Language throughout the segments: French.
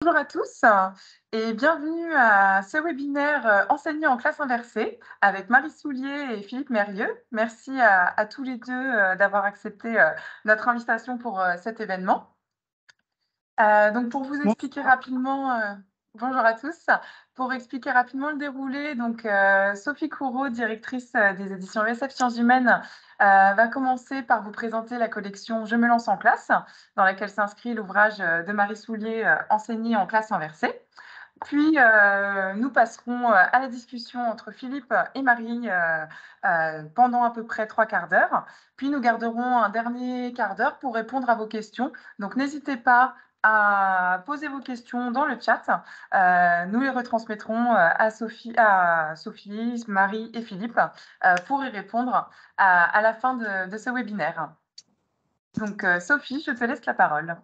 Bonjour à tous et bienvenue à ce webinaire enseigné en classe inversée avec Marie Soulier et Philippe Mérieux. Merci à tous les deux d'avoir accepté notre invitation pour cet événement. Donc pour vous expliquer rapidement, bonjour à tous. Pour expliquer rapidement le déroulé, donc Sophie Couraud, directrice des éditions ESF Sciences Humaines, va commencer par vous présenter la collection Je me lance en classe, dans laquelle s'inscrit l'ouvrage de Marie Soulier, enseigné en classe inversée. Puis, nous passerons à la discussion entre Philippe et Marie pendant à peu près 3/4 d'heure. Puis, nous garderons un dernier quart d'heure pour répondre à vos questions. Donc, n'hésitez pas à poser vos questions dans le chat. Nous les retransmettrons à Sophie, Marie et Philippe pour y répondre à la fin de ce webinaire. Donc, Sophie, je te laisse la parole.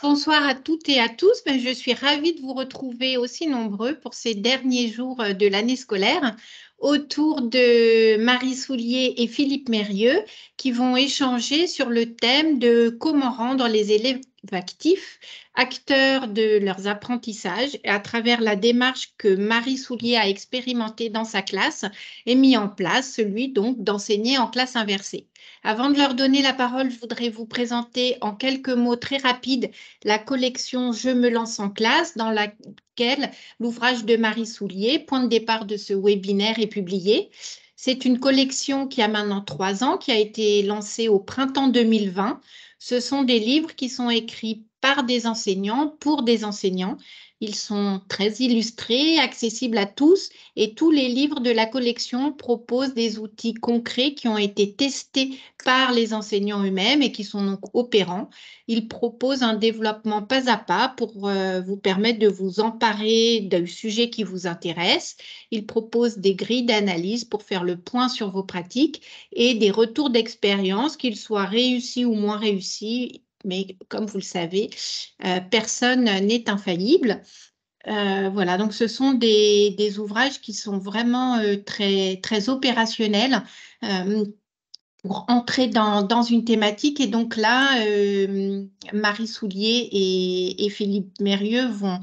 Bonsoir à toutes et à tous. Je suis ravie de vous retrouver aussi nombreux pour ces derniers jours de l'année scolaire autour de Marie Soulier et Philippe Mérieux qui vont échanger sur le thème de comment rendre les élèves actifs, acteurs de leurs apprentissages à travers la démarche que Marie Soulier a expérimentée dans sa classe et mis en place, celui donc d'enseigner en classe inversée. Avant de leur donner la parole, je voudrais vous présenter en quelques mots très rapides la collection Je me lance en classe, dans laquelle l'ouvrage de Marie Soulier, point de départ de ce webinaire, est publié. C'est une collection qui a maintenant 3 ans, qui a été lancée au printemps 2020. Ce sont des livres qui sont écrits par des enseignants, pour des enseignants. Ils sont très illustrés, accessibles à tous, et tous les livres de la collection proposent des outils concrets qui ont été testés par les enseignants eux-mêmes et qui sont donc opérants. Ils proposent un développement pas à pas pour vous permettre de vous emparer du sujet qui vous intéresse. Ils proposent des grilles d'analyse pour faire le point sur vos pratiques et des retours d'expérience, qu'ils soient réussis ou moins réussis. Mais comme vous le savez, personne n'est infaillible. Voilà, donc ce sont des ouvrages qui sont vraiment très, très opérationnels pour entrer dans une thématique. Et donc là, Marie Soulier et Philippe Mérieux vont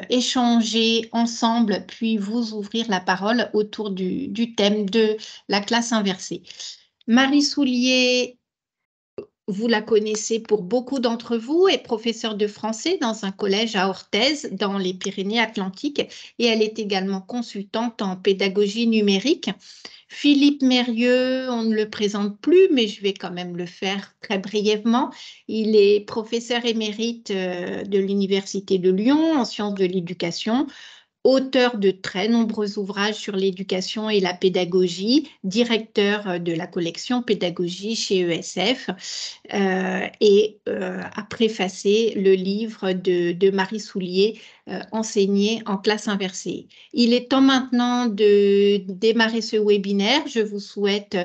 échanger ensemble, puis vous ouvrir la parole autour du thème de la classe inversée. Marie Soulier, vous la connaissez pour beaucoup d'entre vous, est professeure de français dans un collège à Orthez, dans les Pyrénées-Atlantiques, et elle est également consultante en pédagogie numérique. Philippe Mérieux, on ne le présente plus, mais je vais quand même le faire très brièvement. Il est professeur émérite de l'Université de Lyon en sciences de l'éducation, auteur de très nombreux ouvrages sur l'éducation et la pédagogie, directeur de la collection pédagogie chez ESF, et a préfacé le livre de Marie Soulier, enseigné en classe inversée. Il est temps maintenant de démarrer ce webinaire. Je vous souhaite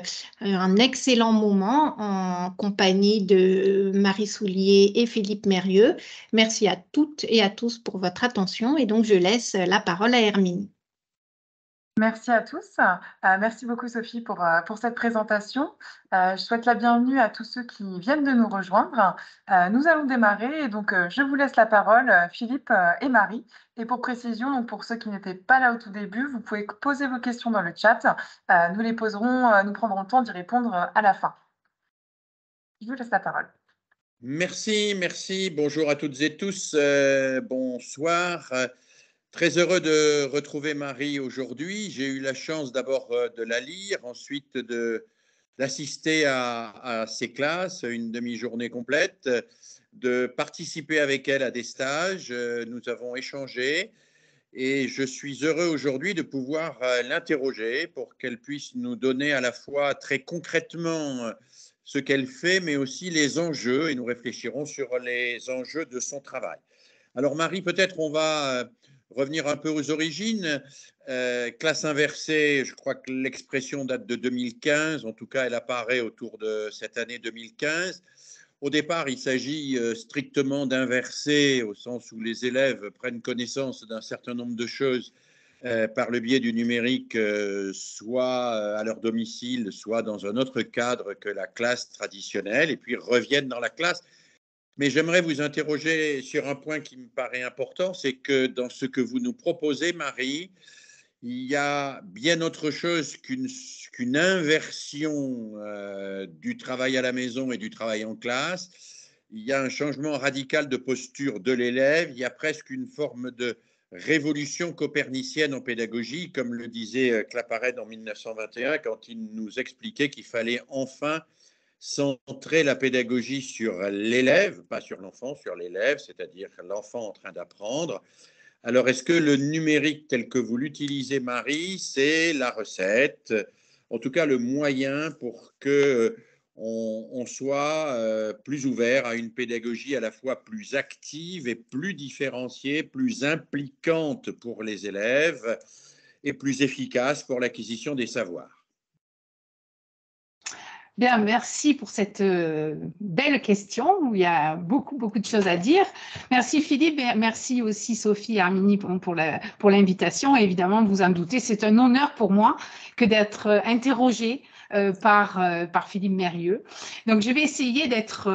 un excellent moment en compagnie de Marie Soulier et Philippe Mérieux. Merci à toutes et à tous pour votre attention, et donc je laisse la parole à Hermine. Merci à tous. Merci beaucoup Sophie pour cette présentation. Je souhaite la bienvenue à tous ceux qui viennent de nous rejoindre. Nous allons démarrer et donc je vous laisse la parole, Philippe et Marie. Et pour précision, donc pour ceux qui n'étaient pas là au tout début, vous pouvez poser vos questions dans le chat. Nous les poserons, nous prendrons le temps d'y répondre à la fin. Je vous laisse la parole. Merci, merci. Bonjour à toutes et tous. Bonsoir. Très heureux de retrouver Marie aujourd'hui. J'ai eu la chance d'abord de la lire, ensuite d'assister à ses classes, une demi-journée complète, de participer avec elle à des stages. Nous avons échangé et je suis heureux aujourd'hui de pouvoir l'interroger pour qu'elle puisse nous donner à la fois très concrètement ce qu'elle fait, mais aussi les enjeux, et nous réfléchirons sur les enjeux de son travail. Alors Marie, peut-être on va revenir un peu aux origines. Classe inversée, je crois que l'expression date de 2015, en tout cas elle apparaît autour de cette année 2015. Au départ, il s'agit strictement d'inverser, au sens où les élèves prennent connaissance d'un certain nombre de choses par le biais du numérique, soit à leur domicile, soit dans un autre cadre que la classe traditionnelle, et puis reviennent dans la classe. Mais j'aimerais vous interroger sur un point qui me paraît important, c'est que dans ce que vous nous proposez, Marie, il y a bien autre chose qu'une inversion du travail à la maison et du travail en classe. Il y a un changement radical de posture de l'élève. Il y a presque une forme de révolution copernicienne en pédagogie, comme le disait Claparède en 1921, quand il nous expliquait qu'il fallait enfin centrer la pédagogie sur l'élève, pas sur l'enfant, sur l'élève, c'est-à-dire l'enfant en train d'apprendre. Alors, est-ce que le numérique tel que vous l'utilisez, Marie, c'est la recette, en tout cas le moyen pour que on soit plus ouvert à une pédagogie à la fois plus active et plus différenciée, plus impliquante pour les élèves et plus efficace pour l'acquisition des savoirs? Bien, merci pour cette belle question où il y a beaucoup de choses à dire. Merci Philippe et merci aussi Sophie et Arminie pour l'invitation. Évidemment, vous en doutez, c'est un honneur pour moi que d'être interrogée par Philippe Mérieux. Donc, je vais essayer d'être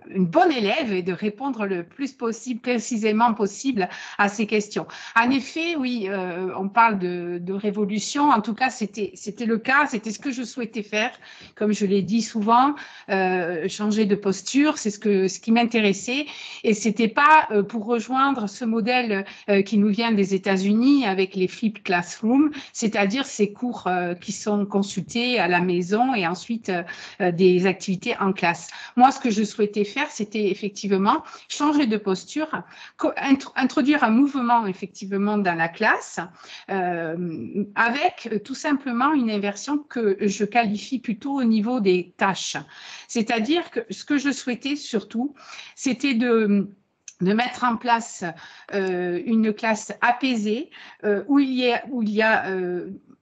une bonne élève et de répondre le plus possible, précisément possible à ces questions. En effet, oui, on parle de révolution. En tout cas, c'était le cas, c'était ce que je souhaitais faire. Comme je l'ai dit souvent, changer de posture, c'est ce qui m'intéressait. Et c'était pas pour rejoindre ce modèle qui nous vient des États-Unis avec les flipped classrooms, c'est-à-dire ces cours qui sont consultés à la maison et ensuite des activités en classe. Moi, ce que je souhaitais faire, c'était effectivement changer de posture, introduire un mouvement effectivement dans la classe avec tout simplement une inversion que je qualifie plutôt au niveau des tâches. C'est-à-dire que ce que je souhaitais surtout, c'était de mettre en place une classe apaisée où il y a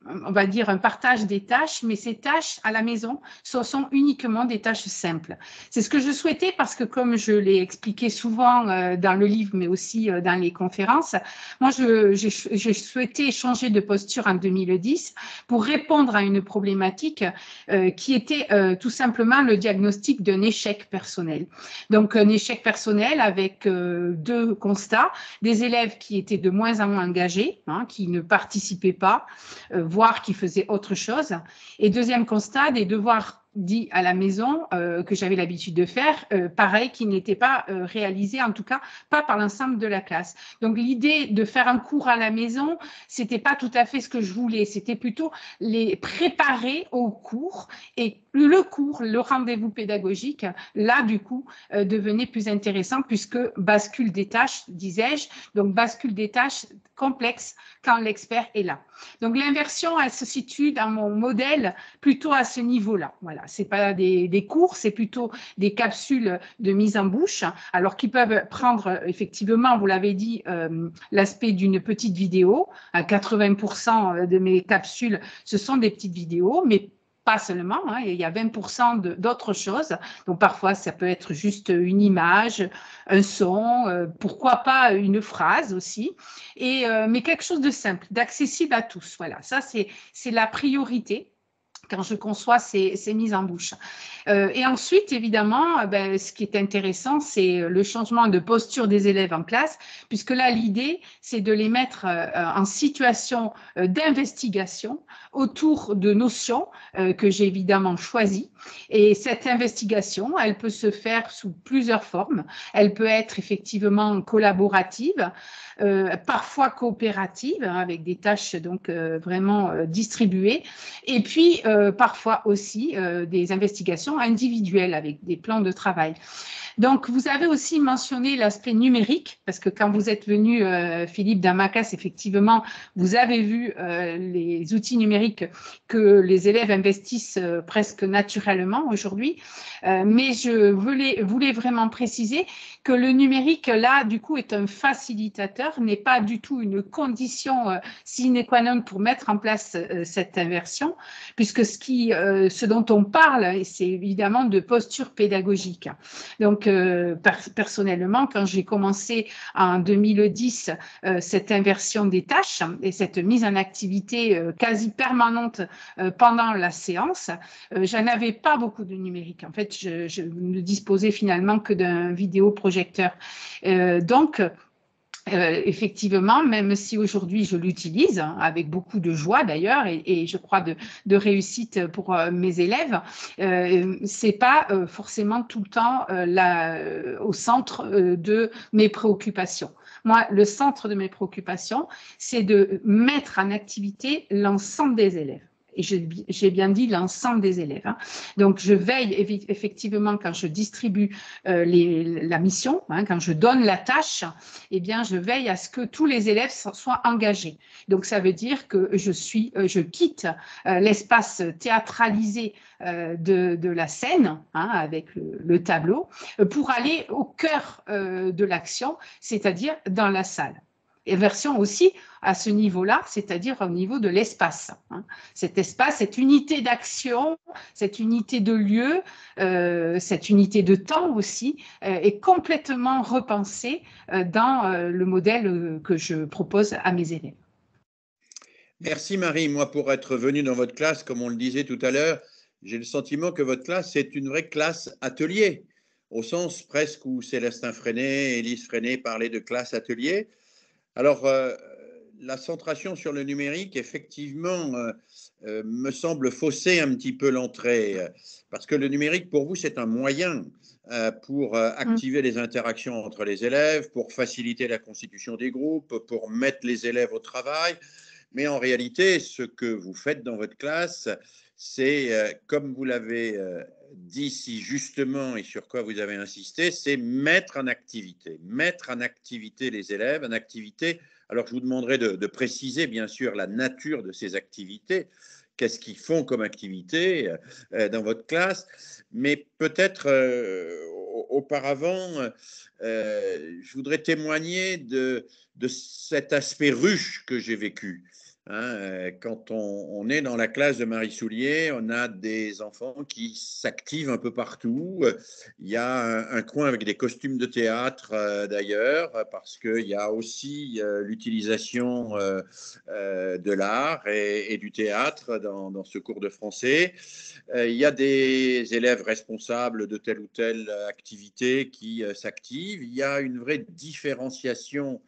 on va dire un partage des tâches, mais ces tâches à la maison, ce sont uniquement des tâches simples. C'est ce que je souhaitais parce que comme je l'ai expliqué souvent dans le livre, mais aussi dans les conférences, moi je souhaitais changer de posture en 2010 pour répondre à une problématique qui était tout simplement le diagnostic d'un échec personnel. Donc un échec personnel avec deux constats, des élèves qui étaient de moins en moins engagés, hein, qui ne participaient pas, voire qui faisaient autre chose. Et deuxième constat, des devoirs dits à la maison que j'avais l'habitude de faire, pareil, qui n'étaient pas réalisés, en tout cas pas par l'ensemble de la classe. Donc l'idée de faire un cours à la maison, c'était pas tout à fait ce que je voulais, c'était plutôt les préparer au cours et le cours, le rendez-vous pédagogique, là du coup devenait plus intéressant puisque bascule des tâches, disais-je, donc bascule des tâches complexes quand l'expert est là. Donc l'inversion, elle se situe dans mon modèle plutôt à ce niveau-là. Voilà, c'est pas des cours, c'est plutôt des capsules de mise en bouche, alors qui peuvent prendre effectivement, vous l'avez dit, l'aspect d'une petite vidéo. À 80% de mes capsules, ce sont des petites vidéos, mais pas seulement, hein, il y a 20% d'autres choses. Donc, parfois, ça peut être juste une image, un son, pourquoi pas une phrase aussi, mais quelque chose de simple, d'accessible à tous. Voilà, ça, c'est la priorité quand je conçois ces mises en bouche. Et ensuite, évidemment, ce qui est intéressant, c'est le changement de posture des élèves en classe, puisque là, l'idée, c'est de les mettre en situation d'investigation autour de notions que j'ai évidemment choisies. Et cette investigation, elle peut se faire sous plusieurs formes. Elle peut être effectivement collaborative, parfois coopérative, hein, avec des tâches donc vraiment distribuées, et puis parfois aussi des investigations individuelles avec des plans de travail. Donc, vous avez aussi mentionné l'aspect numérique, parce que quand vous êtes venu, Philippe Damacas, effectivement, vous avez vu les outils numériques que les élèves investissent presque naturellement aujourd'hui. Mais je voulais vraiment préciser que le numérique, là, du coup, est un facilitateur, n'est pas du tout une condition sine qua non pour mettre en place cette inversion, puisque ce dont on parle, c'est évidemment de posture pédagogique. Donc, Donc, personnellement, quand j'ai commencé en 2010 cette inversion des tâches et cette mise en activité quasi permanente pendant la séance, je n'avais pas beaucoup de numérique. En fait, je ne disposais finalement que d'un vidéoprojecteur. Donc, effectivement, même si aujourd'hui je l'utilise, hein, avec beaucoup de joie d'ailleurs, et je crois de réussite pour mes élèves, c'est pas forcément tout le temps au centre de mes préoccupations. Moi, le centre de mes préoccupations, c'est de mettre en activité l'ensemble des élèves. Et j'ai bien dit l'ensemble des élèves. Hein. Donc, je veille effectivement quand je distribue la mission, hein, quand je donne la tâche, eh bien, je veille à ce que tous les élèves soient engagés. Donc, ça veut dire que je quitte l'espace théâtralisé de la scène, hein, avec le tableau, pour aller au cœur de l'action, c'est-à-dire dans la salle. Et version aussi à ce niveau-là, c'est-à-dire au niveau de l'espace. Hein. Cet espace, cette unité d'action, cette unité de lieu, cette unité de temps aussi, est complètement repensée dans le modèle que je propose à mes élèves. Merci Marie. Moi, pour être venue dans votre classe, comme on le disait tout à l'heure, j'ai le sentiment que votre classe est une vraie classe atelier, au sens presque où Célestin Freinet, Élise Freinet parlaient de classe atelier. Alors, la centration sur le numérique, effectivement, me semble fausser un petit peu l'entrée, parce que le numérique, pour vous, c'est un moyen pour activer les interactions entre les élèves, pour faciliter la constitution des groupes, pour mettre les élèves au travail. Mais en réalité, ce que vous faites dans votre classe, c'est, comme vous l'avez dit si justement et sur quoi vous avez insisté, c'est mettre en activité les élèves, en activité. Alors, je vous demanderai de préciser, bien sûr, la nature de ces activités. Qu'est-ce qu'ils font comme activité dans votre classe? Mais peut-être auparavant, je voudrais témoigner de cet aspect ruche que j'ai vécu. Hein, quand on est dans la classe de Marie Soulier, on a des enfants qui s'activent un peu partout. Il y a un coin avec des costumes de théâtre d'ailleurs, parce qu'il y a aussi l'utilisation de l'art et du théâtre dans ce cours de français. Il y a des élèves responsables de telle ou telle activité qui s'activent. Il y a une vraie différenciation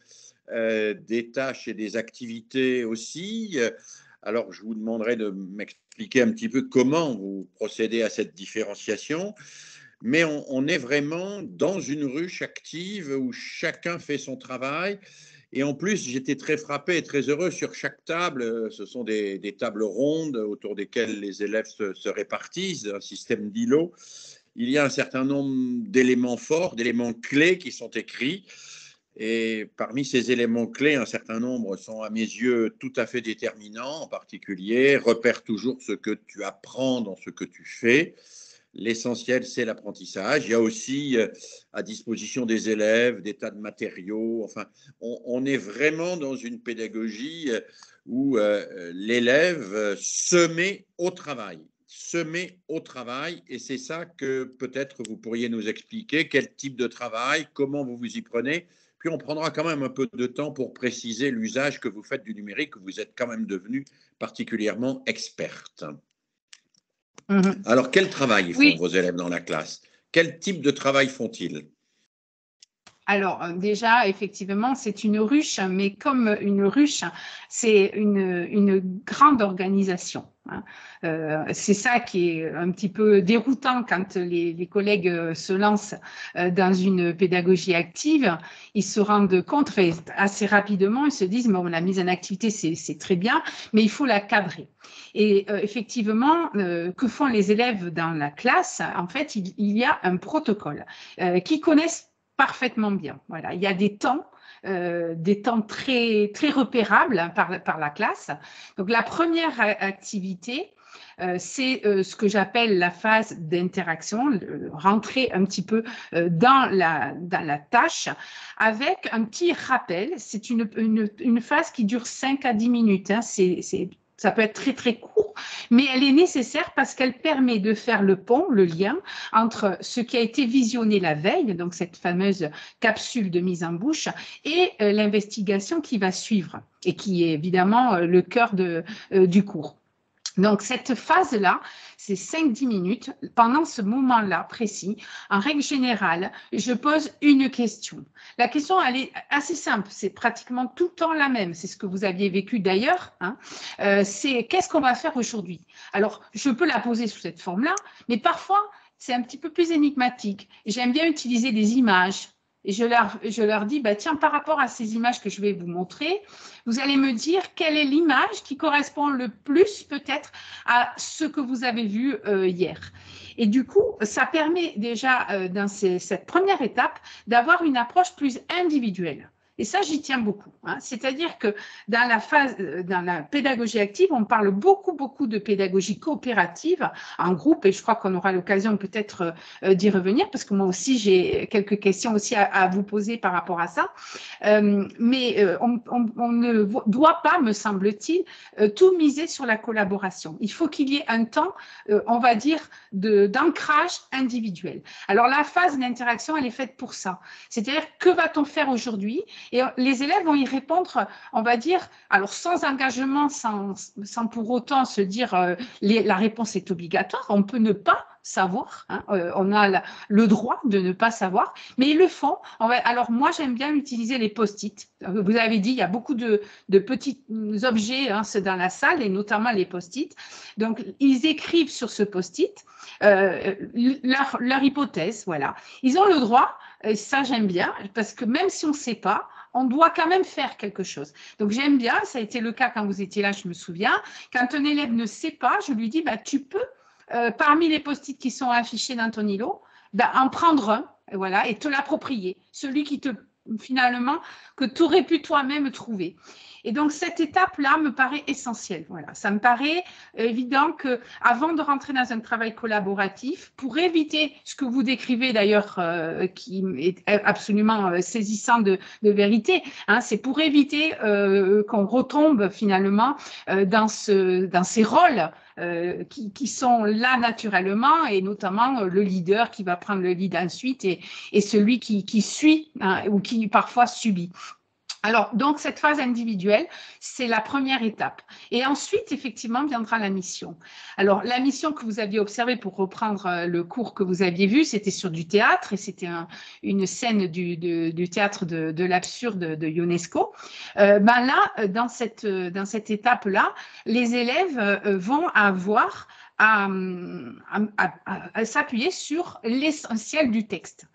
des tâches et des activités aussi. Alors, je vous demanderai de m'expliquer un petit peu comment vous procédez à cette différenciation. Mais on est vraiment dans une ruche active où chacun fait son travail. Et en plus, j'étais très frappé et très heureux sur chaque table. Ce sont des tables rondes autour desquelles les élèves se répartissent, un système d'îlots. Il y a un certain nombre d'éléments forts, d'éléments clés qui sont écrits. Et parmi ces éléments clés, un certain nombre sont à mes yeux tout à fait déterminants. En particulier, repère toujours ce que tu apprends dans ce que tu fais. L'essentiel, c'est l'apprentissage. Il y a aussi à disposition des élèves des tas de matériaux. Enfin, on est vraiment dans une pédagogie où l'élève se met au travail. Et c'est ça que peut-être vous pourriez nous expliquer. Quel type de travail, comment vous vous y prenez? Puis on prendra quand même un peu de temps pour préciser l'usage que vous faites du numérique, que vous êtes quand même devenue particulièrement experte. Alors, quel travail font vos élèves dans la classe? Quel type de travail font-ils? Alors, déjà, effectivement, c'est une ruche, mais comme une ruche, c'est une grande organisation. Hein. C'est ça qui est un petit peu déroutant quand les collègues se lancent dans une pédagogie active. Ils se rendent compte assez rapidement, ils se disent, bon, la mise en activité, c'est très bien, mais il faut la cadrer. Et effectivement, que font les élèves dans la classe? En fait, il y a un protocole qu'ils connaissent parfaitement bien. Voilà, il y a des temps très, très repérables par la classe. Donc, la première activité, c'est ce que j'appelle la phase d'interaction, rentrer un petit peu dans la tâche avec un petit rappel. C'est une phase qui dure 5 à 10 minutes. Hein. C'est Ça peut être très, très court, mais elle est nécessaire parce qu'elle permet de faire le pont, le lien entre ce qui a été visionné la veille, donc cette fameuse capsule de mise en bouche, et l'investigation qui va suivre et qui est évidemment le cœur du cours. Donc, cette phase-là, c'est 5-10 minutes. Pendant ce moment-là précis, en règle générale, je pose une question. La question, elle est assez simple. C'est pratiquement tout le temps la même. C'est ce que vous aviez vécu d'ailleurs. Hein. C'est qu'est-ce qu'on va faire aujourd'hui? Alors, je peux la poser sous cette forme-là, mais parfois, c'est un petit peu plus énigmatique. J'aime bien utiliser des images. Et je leur dis, bah, tiens, par rapport à ces images que je vais vous montrer, vous allez me dire quelle est l'image qui correspond le plus peut-être à ce que vous avez vu hier. Et du coup, ça permet déjà, dans cette première étape, d'avoir une approche plus individuelle. Et ça, j'y tiens beaucoup. Hein. C'est-à-dire que dans la pédagogie active, on parle beaucoup de pédagogie coopérative en groupe, et je crois qu'on aura l'occasion peut-être d'y revenir, parce que moi aussi, j'ai quelques questions aussi à vous poser par rapport à ça. Mais on ne doit pas, me semble-t-il, tout miser sur la collaboration. Il faut qu'il y ait un temps, on va dire, d'ancrage individuel. Alors, la phase d'interaction, elle est faite pour ça. C'est-à-dire, que va-t-on faire aujourd'hui? Et les élèves vont y répondre, on va dire, alors sans engagement, sans pour autant se dire la réponse est obligatoire, on peut ne pas savoir, hein, on a le droit de ne pas savoir, mais ils le font. Alors moi, j'aime bien utiliser les post-it. Vous avez dit, il y a beaucoup de petits objets hein, dans la salle, et notamment les post-it. Donc, ils écrivent sur ce post-it leur hypothèse, voilà. Ils ont le droit, et ça j'aime bien, parce que même si on ne sait pas, on doit quand même faire quelque chose. Donc, j'aime bien, ça a été le cas quand vous étiez là, je me souviens. Quand un élève ne sait pas, je lui dis, bah, tu peux, parmi les post-it qui sont affichés dans ton îlot, bah, en prendre un, voilà, et te l'approprier. Celui qui finalement, que tu aurais pu toi-même trouver. Et donc, cette étape-là me paraît essentielle. Voilà. Ça me paraît évident qu'avant de rentrer dans un travail collaboratif, pour éviter ce que vous décrivez d'ailleurs, qui est absolument saisissant de vérité, hein, c'est pour éviter qu'on retombe finalement dans ces rôles qui sont là naturellement, et notamment le leader qui va prendre le lead ensuite et celui qui suit hein, ou qui parfois subit. Alors, donc, cette phase individuelle, c'est la première étape. Et ensuite, effectivement, viendra la mission. Alors, la mission que vous aviez observée, pour reprendre le cours que vous aviez vu, c'était sur du théâtre, et c'était une scène du théâtre de l'absurde de Ionesco. Ben là, dans cette étape-là, les élèves vont avoir à s'appuyer sur l'essentiel du texte.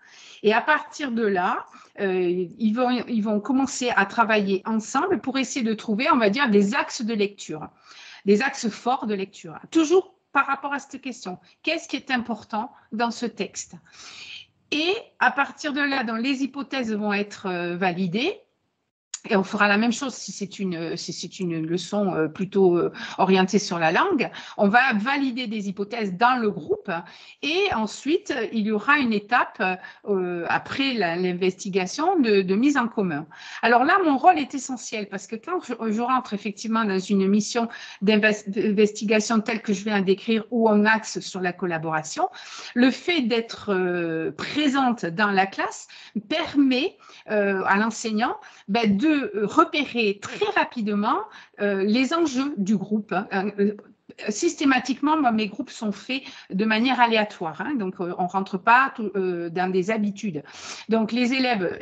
Et à partir de là, ils vont commencer à travailler ensemble pour essayer de trouver, on va dire, des axes de lecture, des axes forts de lecture. Toujours par rapport à cette question, qu'est-ce qui est important dans ce texte? Et à partir de là, les hypothèses vont être validées. Et on fera la même chose si c'est une leçon plutôt orientée sur la langue. On va valider des hypothèses dans le groupe, et ensuite, il y aura une étape après l'investigation de mise en commun. Alors là, mon rôle est essentiel, parce que quand je rentre effectivement dans une mission d'investigation telle que je viens de décrire, où on axe sur la collaboration, le fait d'être présente dans la classe permet à l'enseignant de repérer très rapidement les enjeux du groupe. Systématiquement, moi, mes groupes sont faits de manière aléatoire, hein, donc on ne rentre pas dans des habitudes. Donc, les élèves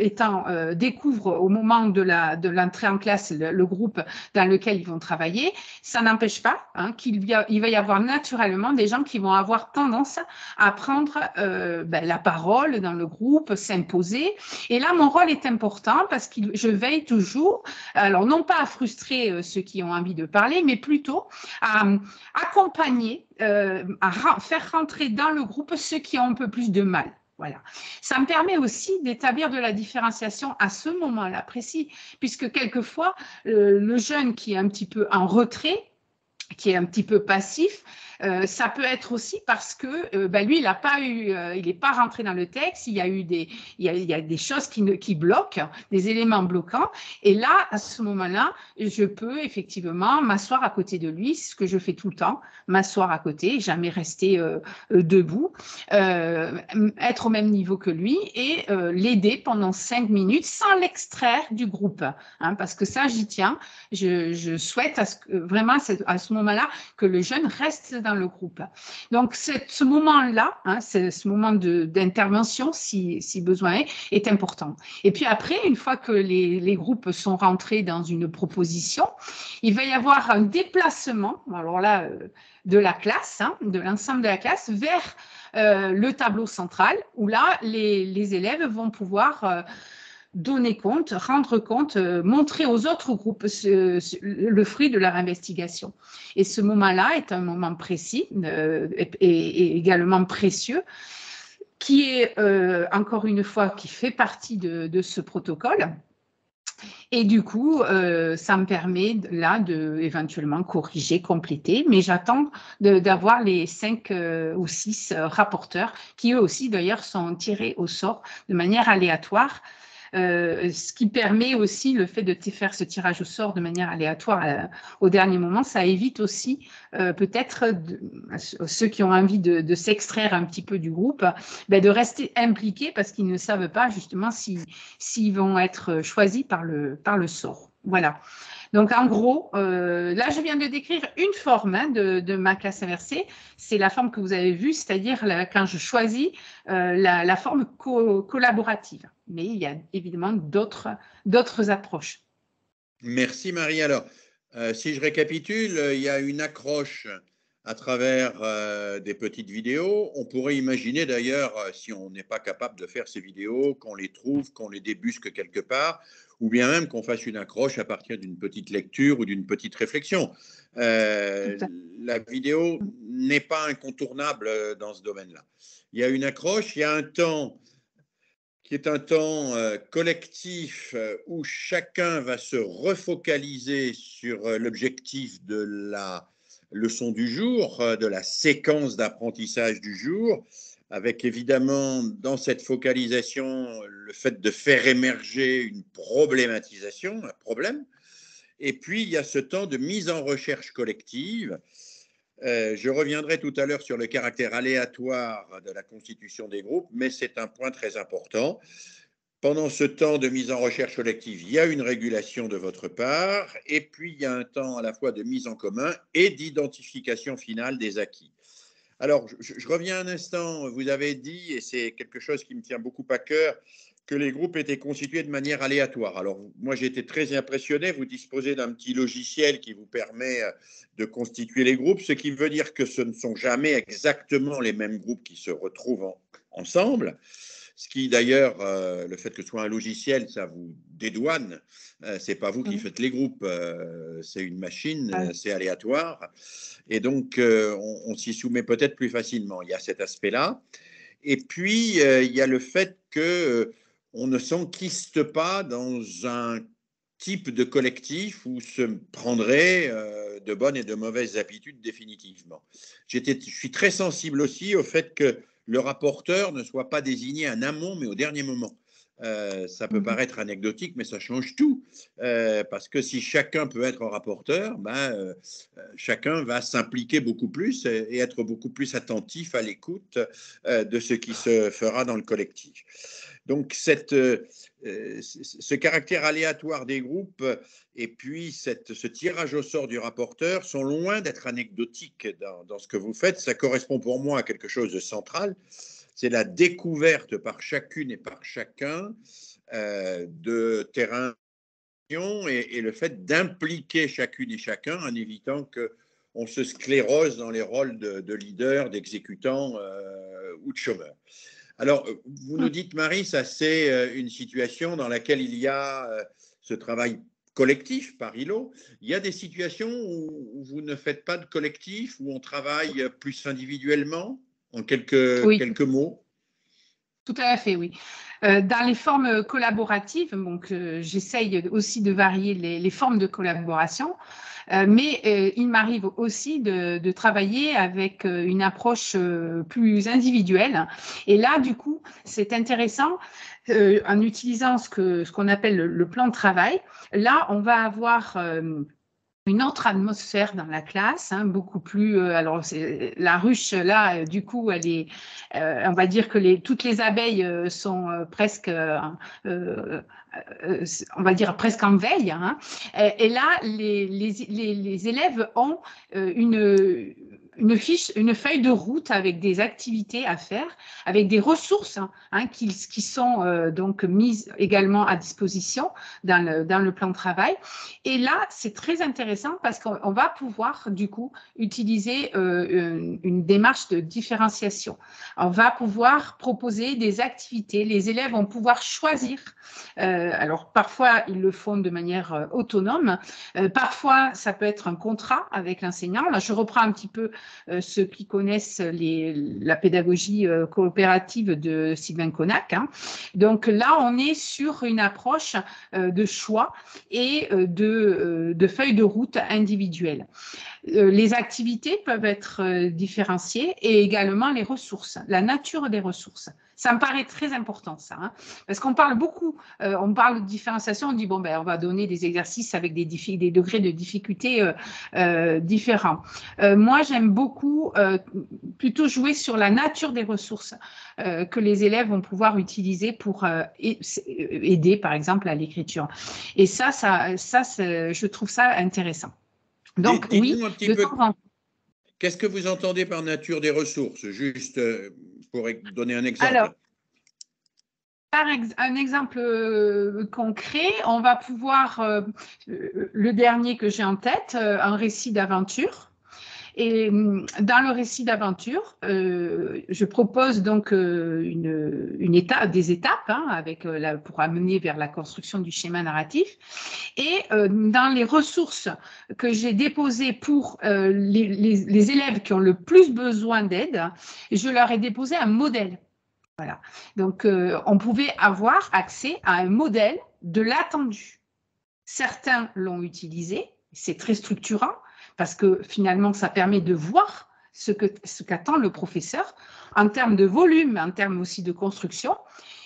découvrent au moment de l'entrée en classe le groupe dans lequel ils vont travailler. Ça n'empêche pas hein, qu'il va y avoir naturellement des gens qui vont avoir tendance à prendre la parole dans le groupe, s'imposer. Et là, mon rôle est important, parce que je veille toujours, alors non pas à frustrer ceux qui ont envie de parler, mais plutôt à accompagner, à faire rentrer dans le groupe ceux qui ont un peu plus de mal. Voilà. Ça me permet aussi d'établir de la différenciation à ce moment-là précis, puisque quelquefois, le jeune qui est un petit peu en retrait, qui est un petit peu passif, Ça peut être aussi parce que lui, il n'est pas rentré dans le texte, il y a des choses qui bloquent, des éléments bloquants. Et là, à ce moment-là, je peux effectivement m'asseoir à côté de lui, c'est ce que je fais tout le temps, m'asseoir à côté, jamais rester debout, être au même niveau que lui et l'aider pendant 5 minutes sans l'extraire du groupe. Hein, parce que ça, j'y tiens. Je souhaite vraiment à ce moment-là que le jeune reste dans le groupe. Donc, ce moment-là, hein, ce moment d'intervention, si besoin est important. Et puis après, une fois que les groupes sont rentrés dans une proposition, il va y avoir un déplacement, alors là, de la classe, hein, de l'ensemble de la classe, vers le tableau central, où là, les élèves vont pouvoir donner compte, rendre compte, montrer aux autres groupes le fruit de leur investigation. Et ce moment-là est un moment précis et également précieux, qui est, encore une fois, qui fait partie de ce protocole. Et du coup, ça me permet là de éventuellement corriger, compléter, mais j'attends d'avoir les 5 ou 6 rapporteurs qui eux aussi d'ailleurs sont tirés au sort de manière aléatoire. Ce qui permet aussi le fait de faire ce tirage au sort de manière aléatoire au dernier moment, ça évite aussi peut-être ceux qui ont envie de s'extraire un petit peu du groupe, de rester impliqués parce qu'ils ne savent pas justement s'ils vont être choisis par le sort. Voilà. Donc, en gros, là, je viens de décrire une forme de ma classe inversée. C'est la forme que vous avez vue, c'est-à-dire quand je choisis la forme collaborative. Mais il y a évidemment d'autres approches. Merci Marie. Alors, si je récapitule, il y a une accroche à travers des petites vidéos. On pourrait imaginer d'ailleurs, si on n'est pas capable de faire ces vidéos, qu'on les trouve, qu'on les débusque quelque part, ou bien même qu'on fasse une accroche à partir d'une petite lecture ou d'une petite réflexion. La vidéo n'est pas incontournable dans ce domaine-là. Il y a une accroche, il y a un temps qui est un temps collectif où chacun va se refocaliser sur l'objectif de la leçon du jour, de la séquence d'apprentissage du jour, avec évidemment dans cette focalisation le fait de faire émerger une problématisation, un problème. Et puis il y a ce temps de mise en recherche collective. Je reviendrai tout à l'heure sur le caractère aléatoire de la constitution des groupes, mais c'est un point très important. Pendant ce temps de mise en recherche collective, il y a une régulation de votre part, et puis il y a un temps à la fois de mise en commun et d'identification finale des acquis. Alors, je reviens un instant, vous avez dit, et c'est quelque chose qui me tient beaucoup à cœur, que les groupes étaient constitués de manière aléatoire. Alors, moi, j'ai été très impressionné. Vous disposez d'un petit logiciel qui vous permet de constituer les groupes, ce qui veut dire que ce ne sont jamais exactement les mêmes groupes qui se retrouvent ensemble. Ce qui, d'ailleurs, le fait que ce soit un logiciel, ça vous dédouane. Ce n'est pas vous qui faites les groupes, c'est une machine, c'est aléatoire. Et donc, on s'y soumet peut-être plus facilement. Il y a cet aspect-là. Et puis, il y a le fait qu'on ne s'enquiste pas dans un type de collectif où se prendraient de bonnes et de mauvaises habitudes définitivement. Je suis très sensible aussi au fait que le rapporteur ne soit pas désigné en amont, mais au dernier moment. Ça peut paraître anecdotique, mais ça change tout. Parce que si chacun peut être un rapporteur, chacun va s'impliquer beaucoup plus et être beaucoup plus attentif à l'écoute de ce qui se fera dans le collectif. Donc, ce caractère aléatoire des groupes et puis ce tirage au sort du rapporteur sont loin d'être anecdotiques dans ce que vous faites. Ça correspond pour moi à quelque chose de central. C'est la découverte par chacune et par chacun de terrains et le fait d'impliquer chacune et chacun en évitant qu'on se sclérose dans les rôles de leader, d'exécutant ou de chômeur. Alors, vous nous dites, Marie, ça c'est une situation dans laquelle il y a ce travail collectif par îlot. Il y a des situations où vous ne faites pas de collectif, où on travaille plus individuellement, en quelques mots. Tout à fait, oui. Dans les formes collaboratives, donc j'essaye aussi de varier les formes de collaboration, mais il m'arrive aussi de travailler avec une approche plus individuelle. Et là, du coup, c'est intéressant en utilisant ce qu'on appelle le plan de travail. Là, on va avoir une autre atmosphère dans la classe, hein, beaucoup plus. Alors, la ruche, là, du coup, elle est. On va dire que toutes les abeilles sont presque. On va dire presque en veille. Hein. Et là, les élèves ont une fiche, une feuille de route avec des activités à faire, avec des ressources hein, qui sont donc mises également à disposition dans le plan de travail. Et là, c'est très intéressant parce qu'on va pouvoir, du coup, utiliser une démarche de différenciation. On va pouvoir proposer des activités. Les élèves vont pouvoir choisir. Alors, parfois, ils le font de manière autonome. Parfois, ça peut être un contrat avec l'enseignant. Là, je reprends un petit peu ceux qui connaissent la pédagogie coopérative de Sylvain Connac. Hein. Donc là, on est sur une approche de choix et de feuilles de route individuelles. Les activités peuvent être différenciées et également les ressources, la nature des ressources. Ça me paraît très important, ça, hein, parce qu'on parle beaucoup, on parle de différenciation, on dit, bon, ben, on va donner des exercices avec des degrés de difficulté différents. Moi, j'aime beaucoup plutôt jouer sur la nature des ressources que les élèves vont pouvoir utiliser pour aider, par exemple, à l'écriture. Et ça, je trouve ça intéressant. Donc, oui, un petit peu, qu'est-ce que vous entendez par nature des ressources, juste pour donner un exemple? Alors, un exemple concret, on va pouvoir, le dernier que j'ai en tête, un récit d'aventure. Et dans le récit d'aventure, je propose donc des étapes hein, pour amener vers la construction du schéma narratif. Et dans les ressources que j'ai déposées pour les élèves qui ont le plus besoin d'aide, je leur ai déposé un modèle. Voilà. Donc, on pouvait avoir accès à un modèle de l'attendu. Certains l'ont utilisé, c'est très structurant parce que finalement, ça permet de voir ce qu'attend le professeur en termes de volume, en termes aussi de construction.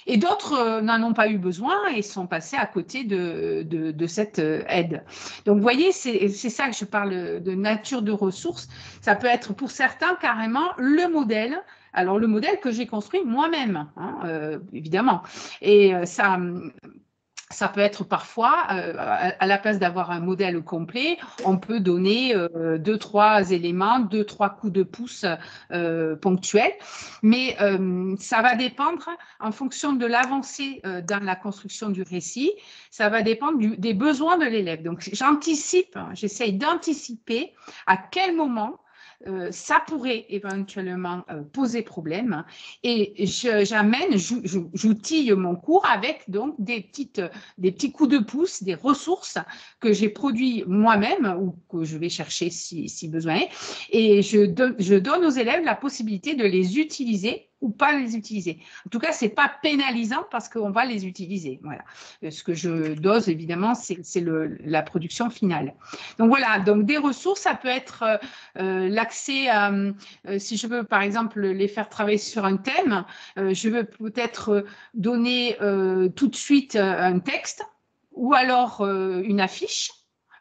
Et d'autres n'en ont pas eu besoin et sont passés à côté de cette aide. Donc, vous voyez, c'est ça que je parle de nature de ressources. Ça peut être pour certains carrément le modèle. Alors, le modèle que j'ai construit moi-même, hein, évidemment. Et ça peut être parfois, à la place d'avoir un modèle complet, on peut donner 2-3 éléments, 2-3 coups de pouce ponctuels. Mais ça va dépendre, en fonction de l'avancée dans la construction du récit, ça va dépendre des besoins de l'élève. Donc, j'essaye d'anticiper à quel moment ça pourrait éventuellement poser problème et j'outille mon cours avec donc des petits coups de pouce, des ressources que j'ai produits moi-même ou que je vais chercher si besoin est et je donne aux élèves la possibilité de les utiliser ou pas les utiliser. En tout cas, ce n'est pas pénalisant parce qu'on va les utiliser. Voilà. Ce que je dose, évidemment, c'est la production finale. Donc voilà, donc des ressources, ça peut être l'accès à, si je veux par exemple les faire travailler sur un thème, je veux peut-être donner tout de suite un texte ou alors une affiche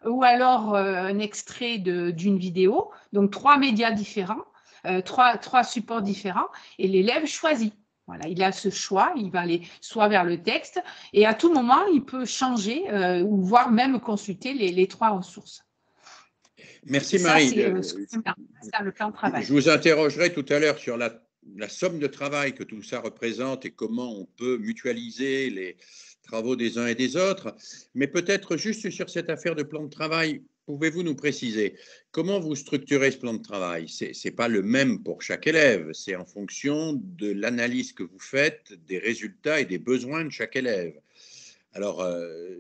ou alors un extrait d'une vidéo, donc 3 médias différents. Trois supports différents et l'élève choisit. Voilà, il a ce choix, il va aller soit vers le texte et à tout moment, il peut changer ou voire même consulter les 3 ressources. Merci Marie. C'est le plan de travail. Je vous interrogerai tout à l'heure sur la somme de travail que tout ça représente et comment on peut mutualiser les travaux des uns et des autres. Mais peut-être juste sur cette affaire de plan de travail, pouvez-vous nous préciser comment vous structurez ce plan de travail? Ce n'est pas le même pour chaque élève, c'est en fonction de l'analyse que vous faites des résultats et des besoins de chaque élève. Alors,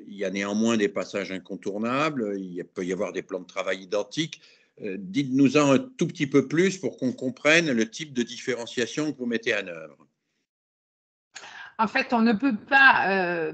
il y a néanmoins des passages incontournables, il peut y avoir des plans de travail identiques. Dites-nous-en un tout petit peu plus pour qu'on comprenne le type de différenciation que vous mettez en œuvre. En fait, on ne peut pas,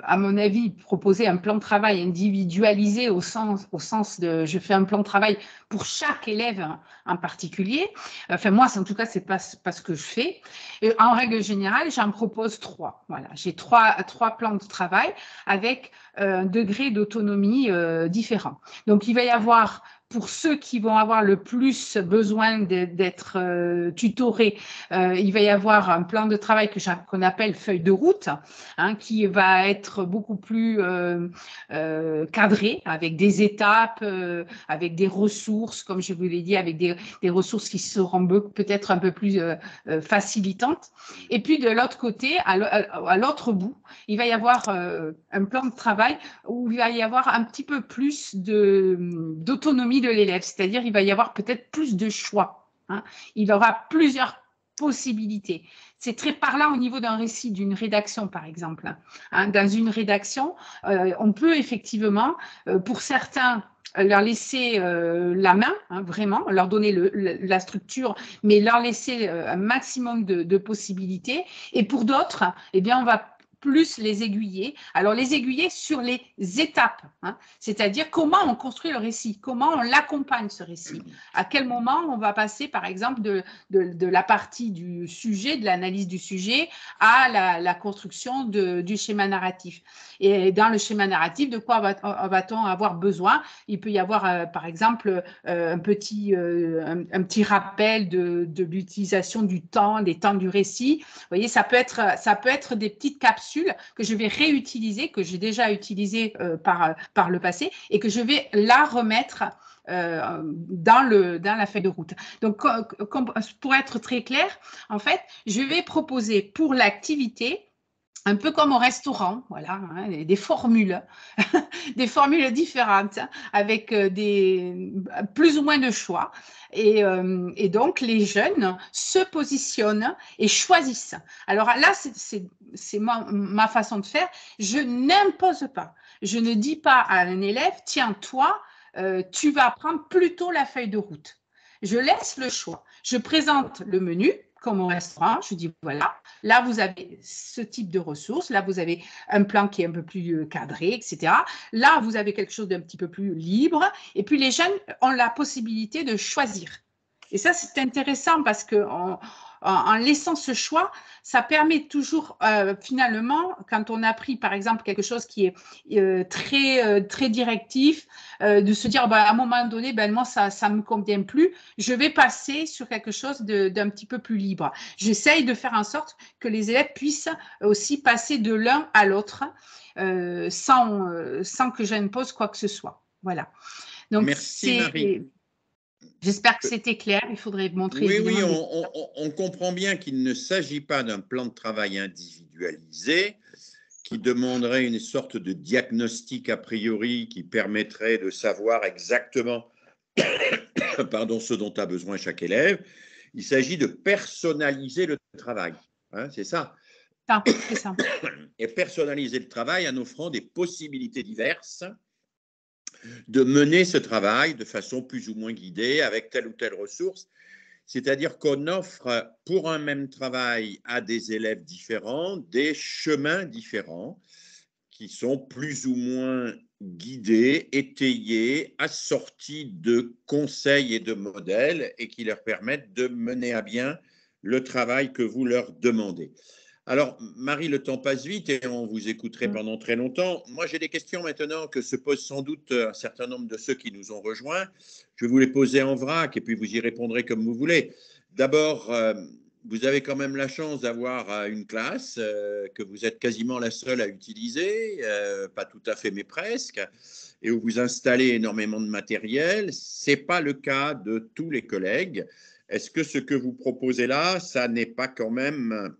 à mon avis, proposer un plan de travail individualisé au sens de je fais un plan de travail pour chaque élève en particulier. Enfin, moi, en tout cas, c'est pas ce que je fais. Et en règle générale, j'en propose 3. Voilà, j'ai trois plans de travail avec un degré d'autonomie différent. Donc, il va y avoir pour ceux qui vont avoir le plus besoin d'être tutorés, il va y avoir un plan de travail qu'on appelle feuille de route, hein, qui va être beaucoup plus cadré, avec des étapes, avec des ressources, comme je vous l'ai dit, avec des ressources qui seront peut-être un peu plus facilitantes. Et puis de l'autre côté, à l'autre bout, il va y avoir un plan de travail où il va y avoir un petit peu plus d'autonomie de l'élève, c'est-à-dire il va y avoir peut-être plus de choix. Hein. Il aura plusieurs possibilités. C'est très parlant au niveau d'un récit, d'une rédaction, par exemple. Hein. Dans une rédaction, on peut effectivement, pour certains, leur laisser la main, hein, vraiment, leur donner la structure, mais leur laisser un maximum de possibilités. Et pour d'autres, eh bien, on va plus les aiguiller. Alors, les aiguiller sur les étapes, hein, c'est-à-dire comment on construit le récit, comment on l'accompagne, ce récit. À quel moment on va passer, par exemple, de la partie du sujet, de l'analyse du sujet, à la construction du schéma narratif. Et dans le schéma narratif, de quoi va-t-on avoir besoin? Il peut y avoir, par exemple, un petit rappel de l'utilisation du temps, des temps du récit. Vous voyez, ça peut être des petites capsules que je vais réutiliser, que j'ai déjà utilisées par le passé et que je vais la remettre dans la feuille de route. Donc, pour être très clair, en fait, je vais proposer pour l'activité, un peu comme au restaurant, voilà, hein, des formules, des formules différentes, avec plus ou moins de choix. Et donc, les jeunes se positionnent et choisissent. Alors là, c'est ma façon de faire. Je n'impose pas. Je ne dis pas à un élève, tiens, toi, tu vas prendre plutôt la feuille de route. Je laisse le choix. Je présente le menu, comme au restaurant, je dis voilà, là vous avez ce type de ressources, là vous avez un plan qui est un peu plus cadré, etc. Là vous avez quelque chose d'un petit peu plus libre, et puis les jeunes ont la possibilité de choisir. Et ça c'est intéressant parce que en laissant ce choix, ça permet toujours finalement, quand on a pris par exemple quelque chose qui est très directif, de se dire à un moment donné, moi ça ne me convient plus, je vais passer sur quelque chose d'un petit peu plus libre. J'essaye de faire en sorte que les élèves puissent aussi passer de l'un à l'autre sans que j'impose quoi que ce soit. Voilà. Donc, merci Marie. J'espère que c'était clair. Il faudrait montrer. Oui, on comprend bien qu'il ne s'agit pas d'un plan de travail individualisé qui demanderait une sorte de diagnostic a priori qui permettrait de savoir exactement ce dont a besoin chaque élève. Il s'agit de personnaliser le travail. Hein, c'est ça. C'est ça. Et personnaliser le travail en offrant des possibilités diverses de mener ce travail de façon plus ou moins guidée avec telle ou telle ressource. C'est-à-dire qu'on offre pour un même travail à des élèves différents des chemins différents qui sont plus ou moins guidés, étayés, assortis de conseils et de modèles et qui leur permettent de mener à bien le travail que vous leur demandez. Alors, Marie, le temps passe vite et on vous écouterait pendant très longtemps. Moi, j'ai des questions maintenant que se posent sans doute un certain nombre de ceux qui nous ont rejoints. Je vais vous les poser en vrac et puis vous y répondrez comme vous voulez. D'abord, vous avez quand même la chance d'avoir une classe que vous êtes quasiment la seule à utiliser, pas tout à fait, mais presque, et où vous installez énormément de matériel. Ce n'est pas le cas de tous les collègues. Est-ce que ce que vous proposez là, ça n'est pas quand même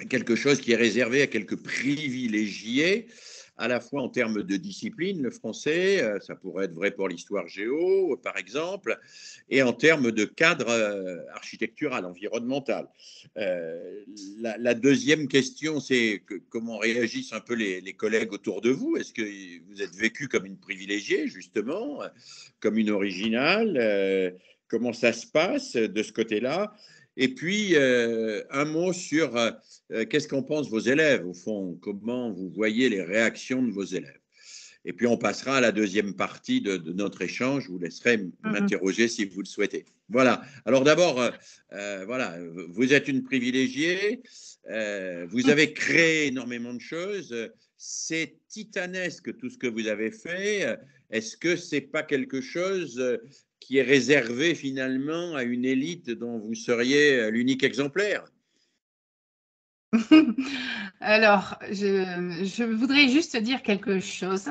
quelque chose qui est réservé à quelques privilégiés, à la fois en termes de discipline, le français, ça pourrait être vrai pour l'histoire géo, par exemple, et en termes de cadre architectural, environnemental. La deuxième question, c'est comment réagissent un peu les collègues autour de vous. Est-ce que vous êtes vécu comme une privilégiée, justement, comme une originale? Comment ça se passe de ce côté-là? Et puis, un mot sur qu'est-ce qu'en pensent vos élèves, au fond, comment vous voyez les réactions de vos élèves. Et puis, on passera à la deuxième partie de notre échange. Je vous laisserai m'interroger si vous le souhaitez. Voilà. Alors d'abord, voilà, vous êtes une privilégiée. Vous avez créé énormément de choses. C'est titanesque tout ce que vous avez fait. Est-ce que ce n'est pas quelque chose qui est réservé finalement à une élite dont vous seriez l'unique exemplaire? Alors, je voudrais juste dire quelque chose.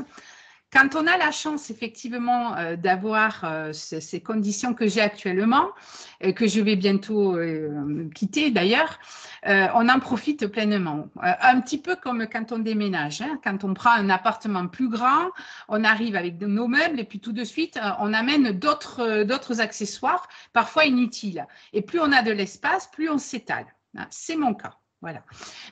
Quand on a la chance effectivement d'avoir ces conditions que j'ai actuellement, que je vais bientôt quitter d'ailleurs, on en profite pleinement. Un petit peu comme quand on déménage, hein. Quand on prend un appartement plus grand, on arrive avec nos meubles et puis tout de suite, on amène d'autres accessoires, parfois inutiles. Et plus on a de l'espace, plus on s'étale. C'est mon cas. Voilà.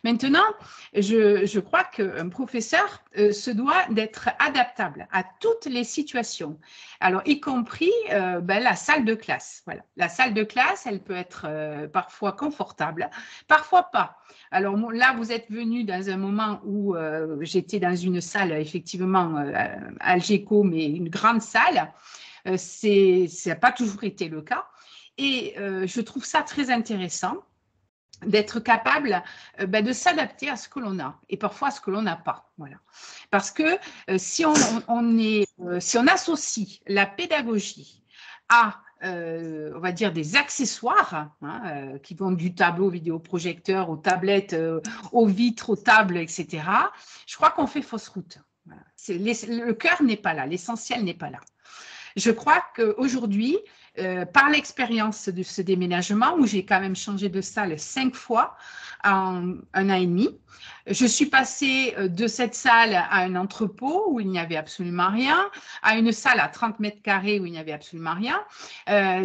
Maintenant, je crois qu'un professeur se doit d'être adaptable à toutes les situations. Alors, y compris la salle de classe. Voilà. La salle de classe, elle peut être parfois confortable, parfois pas. Alors là, vous êtes venu dans un moment où j'étais dans une salle, effectivement, Algeco, mais une grande salle. Ça n'a pas toujours été le cas. Et je trouve ça très intéressant d'être capable de s'adapter à ce que l'on a et parfois à ce que l'on n'a pas. Voilà. Parce que si on associe la pédagogie à on va dire des accessoires qui vont du tableau vidéoprojecteur aux tablettes, aux vitres, aux tables, etc., je crois qu'on fait fausse route. Voilà. Le cœur n'est pas là, l'essentiel n'est pas là. Je crois qu'aujourd'hui, par l'expérience de ce déménagement, où j'ai quand même changé de salle 5 fois en 1 an et demi, je suis passée de cette salle à un entrepôt où il n'y avait absolument rien, à une salle à 30 mètres carrés où il n'y avait absolument rien.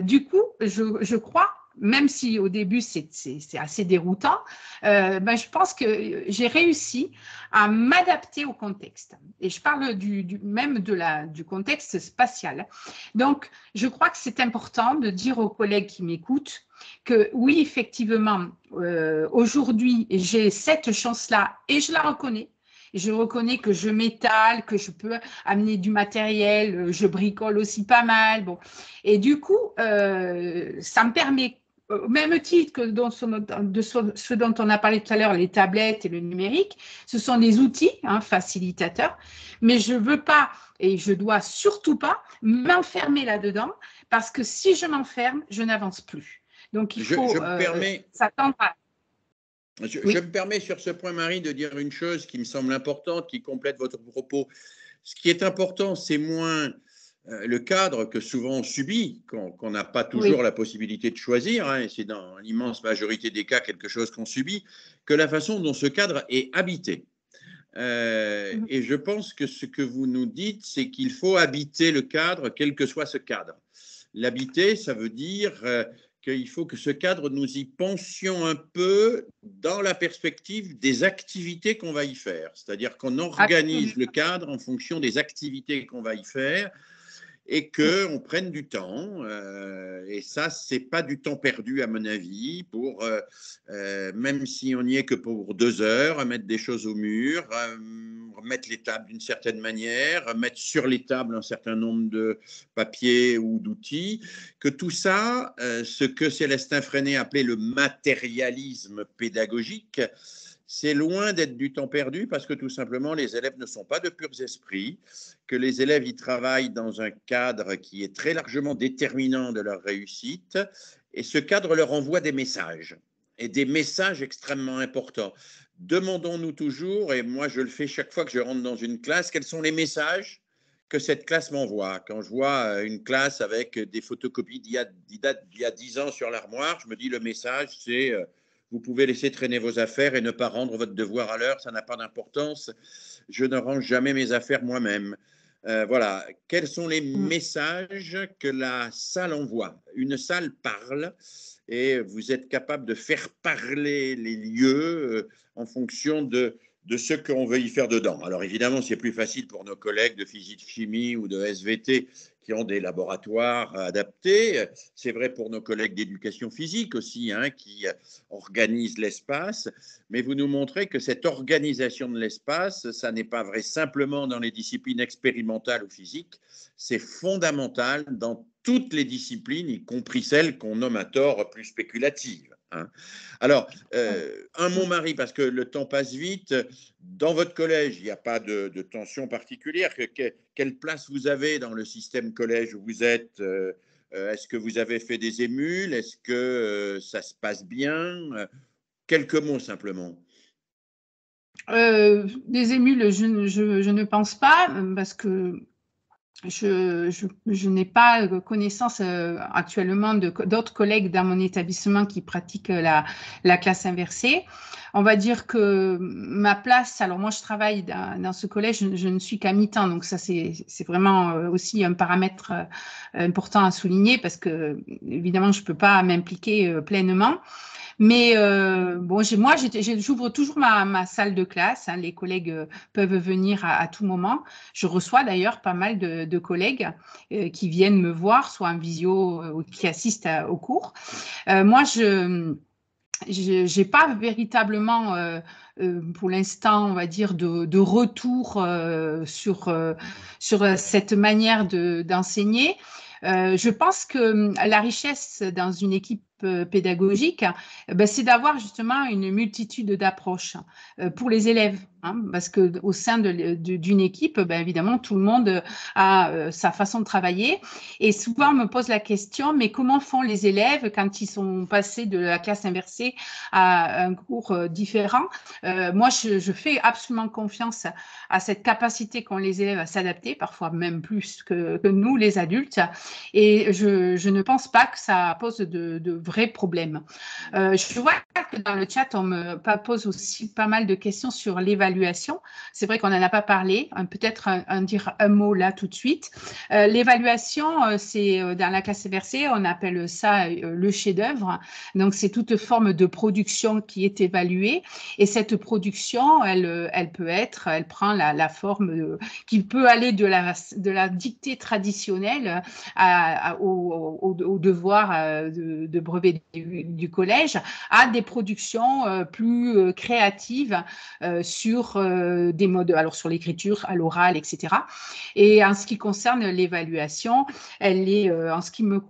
Du coup, je crois, même si au début c'est assez déroutant, je pense que j'ai réussi à m'adapter au contexte. Et je parle même du contexte spatial. Donc, je crois que c'est important de dire aux collègues qui m'écoutent que oui, effectivement, aujourd'hui, j'ai cette chance-là et je la reconnais. Je reconnais que je m'étale, que je peux amener du matériel, je bricole aussi pas mal. Bon. Et du coup, ça me permet, au même titre que ce dont on a parlé tout à l'heure, les tablettes et le numérique, ce sont des outils facilitateurs, mais je ne veux pas et je ne dois surtout pas m'enfermer là-dedans parce que si je m'enferme, je n'avance plus. Donc, il faut s'attendre à… Je me permets sur ce point, Marie, de dire une chose qui me semble importante, qui complète votre propos. Ce qui est important, c'est moins le cadre que souvent on subit, qu'on n'a pas toujours la possibilité de choisir, et c'est dans l'immense majorité des cas quelque chose qu'on subit, que la façon dont ce cadre est habité. Et je pense que ce que vous nous dites, c'est qu'il faut habiter le cadre, quel que soit ce cadre. L'habiter, ça veut dire qu'il faut que ce cadre, nous y pensions un peu dans la perspective des activités qu'on va y faire. C'est-à-dire qu'on organise le cadre en fonction des activités qu'on va y faire et qu'on prenne du temps. Et ça, ce n'est pas du temps perdu, à mon avis, pour, même si on n'y est que pour 2 heures, mettre des choses au mur, mettre les tables d'une certaine manière, mettre sur les tables un certain nombre de papiers ou d'outils, que tout ça, ce que Célestin Freinet appelait le matérialisme pédagogique, c'est loin d'être du temps perdu parce que tout simplement, les élèves ne sont pas de purs esprits, que les élèves y travaillent dans un cadre qui est très largement déterminant de leur réussite et ce cadre leur envoie des messages et des messages extrêmement importants. Demandons-nous toujours, et moi je le fais chaque fois que je rentre dans une classe, quels sont les messages que cette classe m'envoie. Quand je vois une classe avec des photocopies d'il y a 10 ans sur l'armoire, je me dis le message c'est… Vous pouvez laisser traîner vos affaires et ne pas rendre votre devoir à l'heure, ça n'a pas d'importance. Je ne range jamais mes affaires moi-même. Voilà. Quels sont les messages que la salle envoie? Une salle parle et vous êtes capable de faire parler les lieux en fonction de ce qu'on veut y faire dedans. Alors évidemment, c'est plus facile pour nos collègues de physique-chimie ou de SVT qui ont des laboratoires adaptés. C'est vrai pour nos collègues d'éducation physique aussi, hein, qui organisent l'espace. Mais vous nous montrez que cette organisation de l'espace, ça n'est pas vrai simplement dans les disciplines expérimentales ou physiques, c'est fondamental dans toutes les disciplines, y compris celles qu'on nomme à tort plus spéculatives. Hein. Alors, un mot, Marie, parce que le temps passe vite. Dans votre collège, il n'y a pas de tension particulière. Quelle place vous avez dans le système collège où vous êtes? Est-ce que vous avez fait des émules? Est-ce que ça se passe bien? Quelques mots simplement. Des émules, je ne pense pas, parce que je n'ai pas connaissance actuellement d'autres collègues dans mon établissement qui pratiquent la classe inversée. On va dire que ma place, alors moi je travaille dans ce collège, je ne suis qu'à mi-temps, donc ça c'est vraiment aussi un paramètre important à souligner parce que évidemment je ne peux pas m'impliquer pleinement. Mais bon, j'ouvre toujours ma salle de classe. Hein, les collègues peuvent venir à tout moment. Je reçois d'ailleurs pas mal de collègues qui viennent me voir, soit en visio ou qui assistent aux cours. Moi, je n'ai pas véritablement, pour l'instant, on va dire, de retour sur cette manière d'enseigner. Je pense que la richesse dans une équipe pédagogique, c'est d'avoir justement une multitude d'approches pour les élèves. Hein, parce qu'au sein d'une équipe, évidemment, tout le monde a sa façon de travailler. Et souvent, on me pose la question, mais comment font les élèves quand ils sont passés de la classe inversée à un cours différent? Moi, je fais absolument confiance à cette capacité qu'ont les élèves à s'adapter, parfois même plus que nous, les adultes. Et je ne pense pas que ça pose de vrais problèmes. Je vois que dans le chat, on me pose aussi pas mal de questions sur l'évaluation. C'est vrai qu'on n'en a pas parlé. Peut-être dire un mot là tout de suite. L'évaluation, c'est dans la classe inversée, on appelle ça le chef-d'œuvre. Donc, c'est toute forme de production qui est évaluée. Et cette production, elle prend la forme qui peut aller de la dictée traditionnelle au devoir de brevet du collège à des productions plus créatives sur des modes, alors sur l'écriture, à l'oral, etc. Et en ce qui concerne l'évaluation, elle est,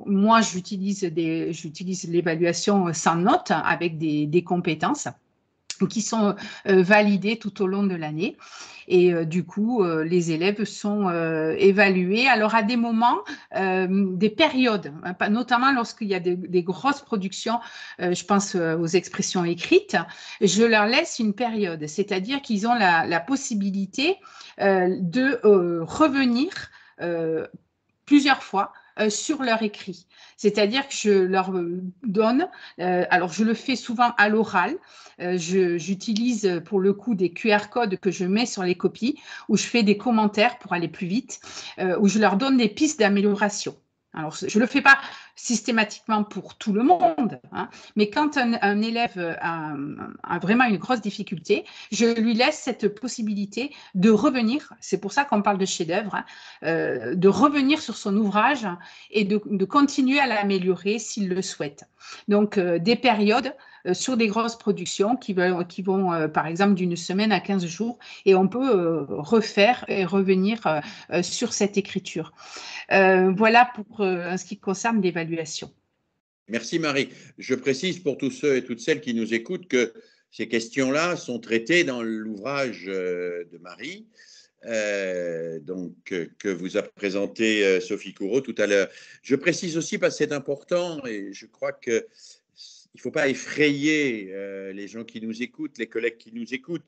moi j'utilise l'évaluation sans notes avec des compétences qui sont validées tout au long de l'année. Et du coup, les élèves sont évalués. Alors, à des moments, des périodes, hein, notamment lorsqu'il y a des grosses productions, je pense aux expressions écrites, je leur laisse une période, c'est-à-dire qu'ils ont la possibilité de revenir plusieurs fois sur leur écrit. C'est-à-dire que je leur donne, alors je le fais souvent à l'oral, j'utilise pour le coup des QR codes que je mets sur les copies, où je fais des commentaires pour aller plus vite, où je leur donne des pistes d'amélioration. Alors, je ne le fais pas systématiquement pour tout le monde, hein, mais quand un élève a vraiment une grosse difficulté, je lui laisse cette possibilité de revenir, c'est pour ça qu'on parle de chef-d'œuvre, hein, de revenir sur son ouvrage et de continuer à l'améliorer s'il le souhaite. Donc, des périodes sur des grosses productions qui vont par exemple, d'une semaine à 15 jours, et on peut refaire et revenir sur cette écriture. Voilà pour ce qui concerne l'évaluation. Merci Marie. Je précise pour tous ceux et toutes celles qui nous écoutent que ces questions-là sont traitées dans l'ouvrage de Marie, que vous a présenté Sophie Coureau tout à l'heure. Je précise aussi, parce que c'est important, et je crois qu'il ne faut pas effrayer les gens qui nous écoutent, les collègues qui nous écoutent.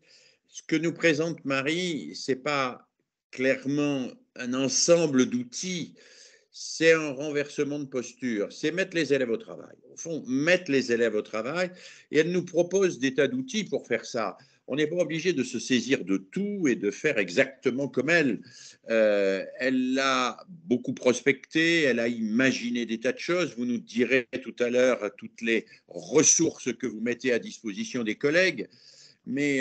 Ce que nous présente Marie, ce n'est pas clairement un ensemble d'outils, c'est un renversement de posture, c'est mettre les élèves au travail. Au fond, mettre les élèves au travail, et elle nous propose des tas d'outils pour faire ça. On n'est pas obligé de se saisir de tout et de faire exactement comme elle. Elle a beaucoup prospecté, elle a imaginé des tas de choses. Vous nous direz tout à l'heure toutes les ressources que vous mettez à disposition des collègues, mais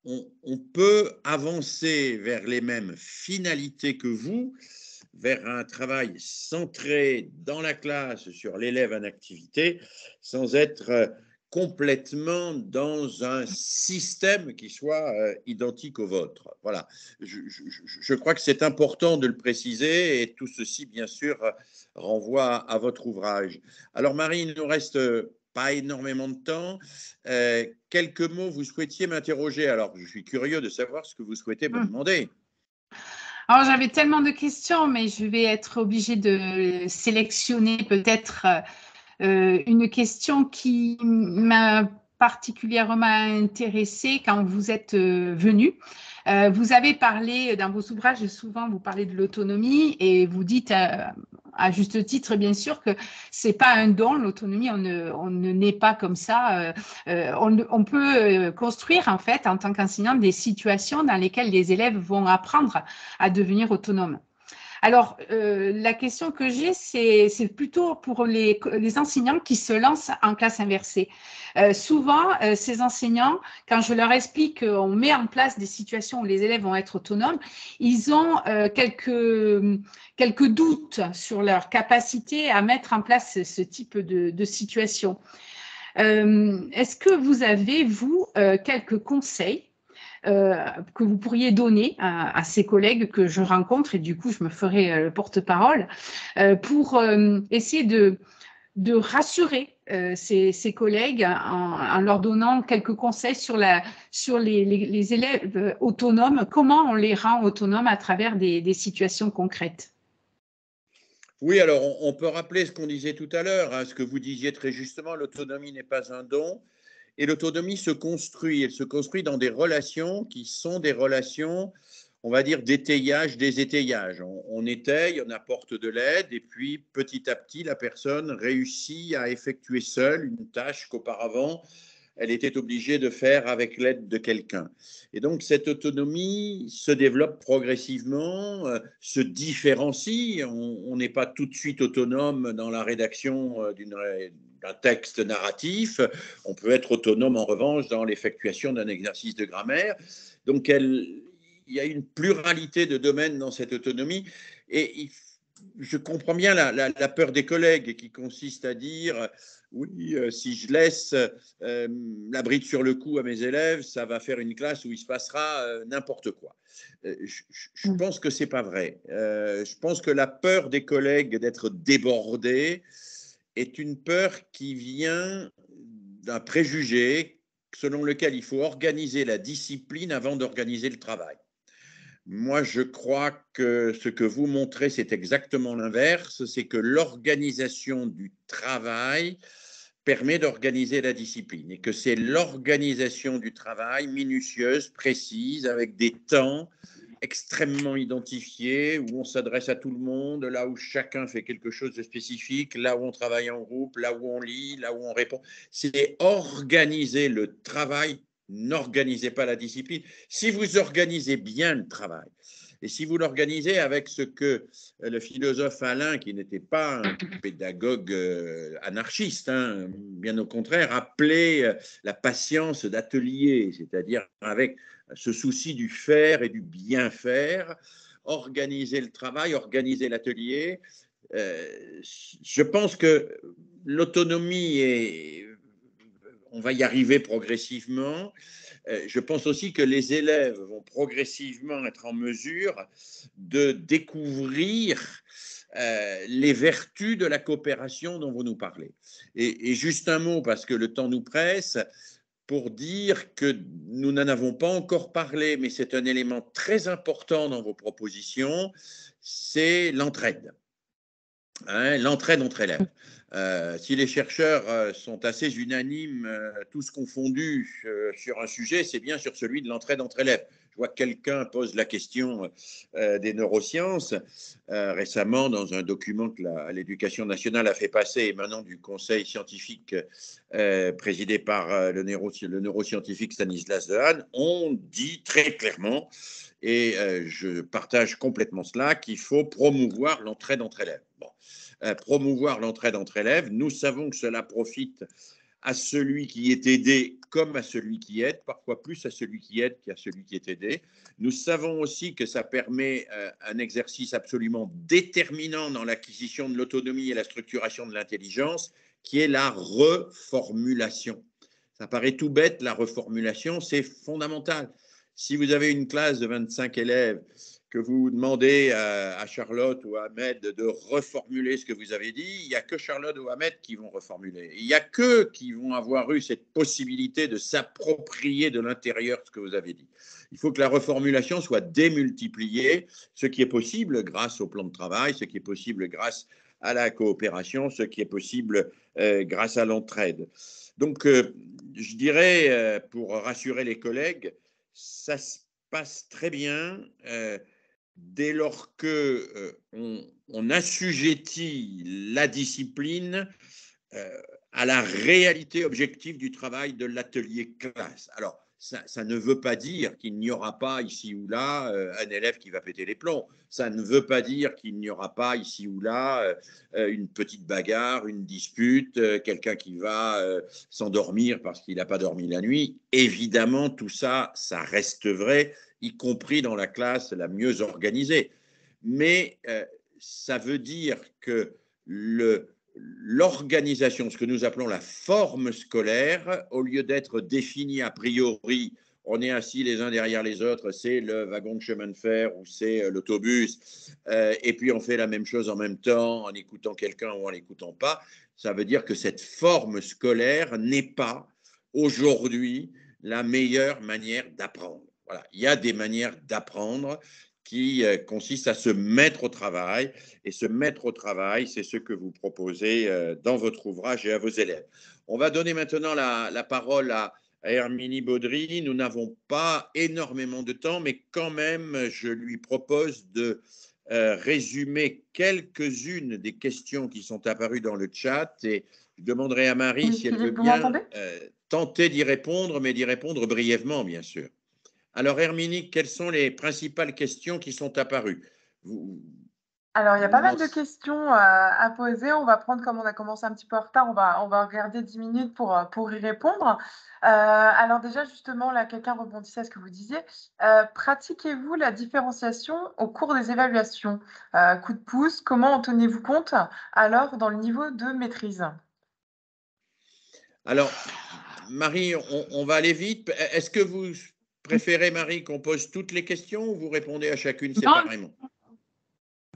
on peut avancer vers les mêmes finalités que vous vers un travail centré dans la classe sur l'élève en activité, sans être complètement dans un système qui soit identique au vôtre. Voilà, je crois que c'est important de le préciser et tout ceci, bien sûr, renvoie à votre ouvrage. Alors Marie, il ne nous reste pas énormément de temps. Quelques mots, vous souhaitiez m'interroger. Alors, je suis curieux de savoir ce que vous souhaitez me demander. Alors, j'avais tellement de questions, mais je vais être obligée de sélectionner peut-être une question qui m'a particulièrement intéressée quand vous êtes venu. Vous avez parlé dans vos ouvrages, souvent vous parlez de l'autonomie et vous dites à juste titre, bien sûr, que c'est pas un don, l'autonomie, on ne naît pas comme ça. On peut construire, en fait, en tant qu'enseignant, des situations dans lesquelles les élèves vont apprendre à devenir autonomes. Alors, la question que j'ai, c'est plutôt pour les enseignants qui se lancent en classe inversée. Souvent, ces enseignants, quand je leur explique qu'on met en place des situations où les élèves vont être autonomes, ils ont quelques doutes sur leur capacité à mettre en place ce type de situation. Est-ce que vous avez, vous, quelques conseils que vous pourriez donner à ces collègues que je rencontre, et du coup, je me ferai le porte-parole, pour essayer de rassurer ces collègues en leur donnant quelques conseils sur les élèves autonomes, comment on les rend autonomes à travers des situations concrètes. Oui, alors on peut rappeler ce qu'on disait tout à l'heure, hein, ce que vous disiez très justement, l'autonomie n'est pas un don. Et l'autonomie se construit, elle se construit dans des relations qui sont des relations, on va dire, d'étayage, des étayages. On étaye, on apporte de l'aide, et puis petit à petit, la personne réussit à effectuer seule une tâche qu'auparavant, elle était obligée de faire avec l'aide de quelqu'un. Et donc, cette autonomie se développe progressivement, se différencie. On n'est pas tout de suite autonome dans la rédaction d'un texte narratif. On peut être autonome, en revanche, dans l'effectuation d'un exercice de grammaire. Donc, il y a une pluralité de domaines dans cette autonomie. Et je comprends bien la peur des collègues qui consiste à dire oui, si je laisse la bride sur le cou à mes élèves, ça va faire une classe où il se passera n'importe quoi. Je pense que ce n'est pas vrai. Je pense que la peur des collègues d'être débordés est une peur qui vient d'un préjugé selon lequel il faut organiser la discipline avant d'organiser le travail. Moi, je crois que ce que vous montrez, c'est exactement l'inverse, c'est que l'organisation du travail permet d'organiser la discipline et que c'est l'organisation du travail minutieuse, précise, avec des temps extrêmement identifiés, où on s'adresse à tout le monde, là où chacun fait quelque chose de spécifique, là où on travaille en groupe, là où on lit, là où on répond. C'est organiser le travail, n'organisez pas la discipline. Si vous organisez bien le travail, et si vous l'organisez avec ce que le philosophe Alain, qui n'était pas un pédagogue anarchiste, hein, bien au contraire, appelait la patience d'atelier, c'est-à-dire avec ce souci du faire et du bien faire, organiser le travail, organiser l'atelier. Je pense que l'autonomie est, on va y arriver progressivement. Je pense aussi que les élèves vont progressivement être en mesure de découvrir les vertus de la coopération dont vous nous parlez. Et juste un mot, parce que le temps nous presse, pour dire que nous n'en avons pas encore parlé, mais c'est un élément très important dans vos propositions, c'est l'entraide. Hein, l'entraide entre élèves. Si les chercheurs sont assez unanimes, tous confondus sur un sujet, c'est bien sur celui de l'entraide entre élèves. Je vois que quelqu'un pose la question des neurosciences. Récemment, dans un document que l'Éducation nationale a fait passer, émanant du conseil scientifique présidé par le neuroscientifique Stanislas Dehaene, on dit très clairement, et je partage complètement cela, qu'il faut promouvoir l'entraide entre élèves. Bon. Promouvoir l'entraide entre élèves. Nous savons que cela profite à celui qui est aidé comme à celui qui aide, parfois plus à celui qui aide qu'à celui qui est aidé. Nous savons aussi que ça permet un exercice absolument déterminant dans l'acquisition de l'autonomie et la structuration de l'intelligence, qui est la reformulation. Ça paraît tout bête, la reformulation, c'est fondamental. Si vous avez une classe de 25 élèves, que vous demandez à Charlotte ou à Ahmed de reformuler ce que vous avez dit, il n'y a que Charlotte ou Ahmed qui vont reformuler. Il n'y a qu'eux qui vont avoir eu cette possibilité de s'approprier de l'intérieur ce que vous avez dit. Il faut que la reformulation soit démultipliée, ce qui est possible grâce au plan de travail, ce qui est possible grâce à la coopération, ce qui est possible grâce à l'entraide. Donc, je dirais, pour rassurer les collègues, ça se passe très bien dès lors qu'on assujettit la discipline à la réalité objective du travail de l'atelier classe. Alors, ça ne veut pas dire qu'il n'y aura pas ici ou là un élève qui va péter les plombs. Ça ne veut pas dire qu'il n'y aura pas ici ou là une petite bagarre, une dispute, quelqu'un qui va s'endormir parce qu'il n'a pas dormi la nuit. Évidemment, tout ça, ça reste vrai, y compris dans la classe la mieux organisée. Mais ça veut dire que l'organisation, ce que nous appelons la forme scolaire, au lieu d'être définie a priori, on est assis les uns derrière les autres, c'est le wagon de chemin de fer ou c'est l'autobus, et puis on fait la même chose en même temps en écoutant quelqu'un ou en l'écoutant pas, ça veut dire que cette forme scolaire n'est pas aujourd'hui la meilleure manière d'apprendre. Voilà. Il y a des manières d'apprendre qui consiste à se mettre au travail. Et se mettre au travail, c'est ce que vous proposez dans votre ouvrage et à vos élèves. On va donner maintenant la parole à Herminie Baudry. Nous n'avons pas énormément de temps, mais quand même, je lui propose de résumer quelques-unes des questions qui sont apparues dans le chat. Et je demanderai à Marie Oui, si elle veut Philippe, vous bien m'entendez? tenter d'y répondre, mais d'y répondre brièvement, bien sûr. Alors, Herminie, quelles sont les principales questions qui sont apparues? Alors, il y a pas mal de questions à poser. On va prendre, comme on a commencé un petit peu en retard, on va regarder 10 minutes pour y répondre. Alors déjà, justement, là, quelqu'un rebondissait à ce que vous disiez. Pratiquez-vous la différenciation au cours des évaluations? Coup de pouce, comment en tenez-vous compte alors dans le niveau de maîtrise? Alors, Marie, on va aller vite. Est-ce que vous préférez, Marie, qu'on pose toutes les questions ou vous répondez à chacune séparément?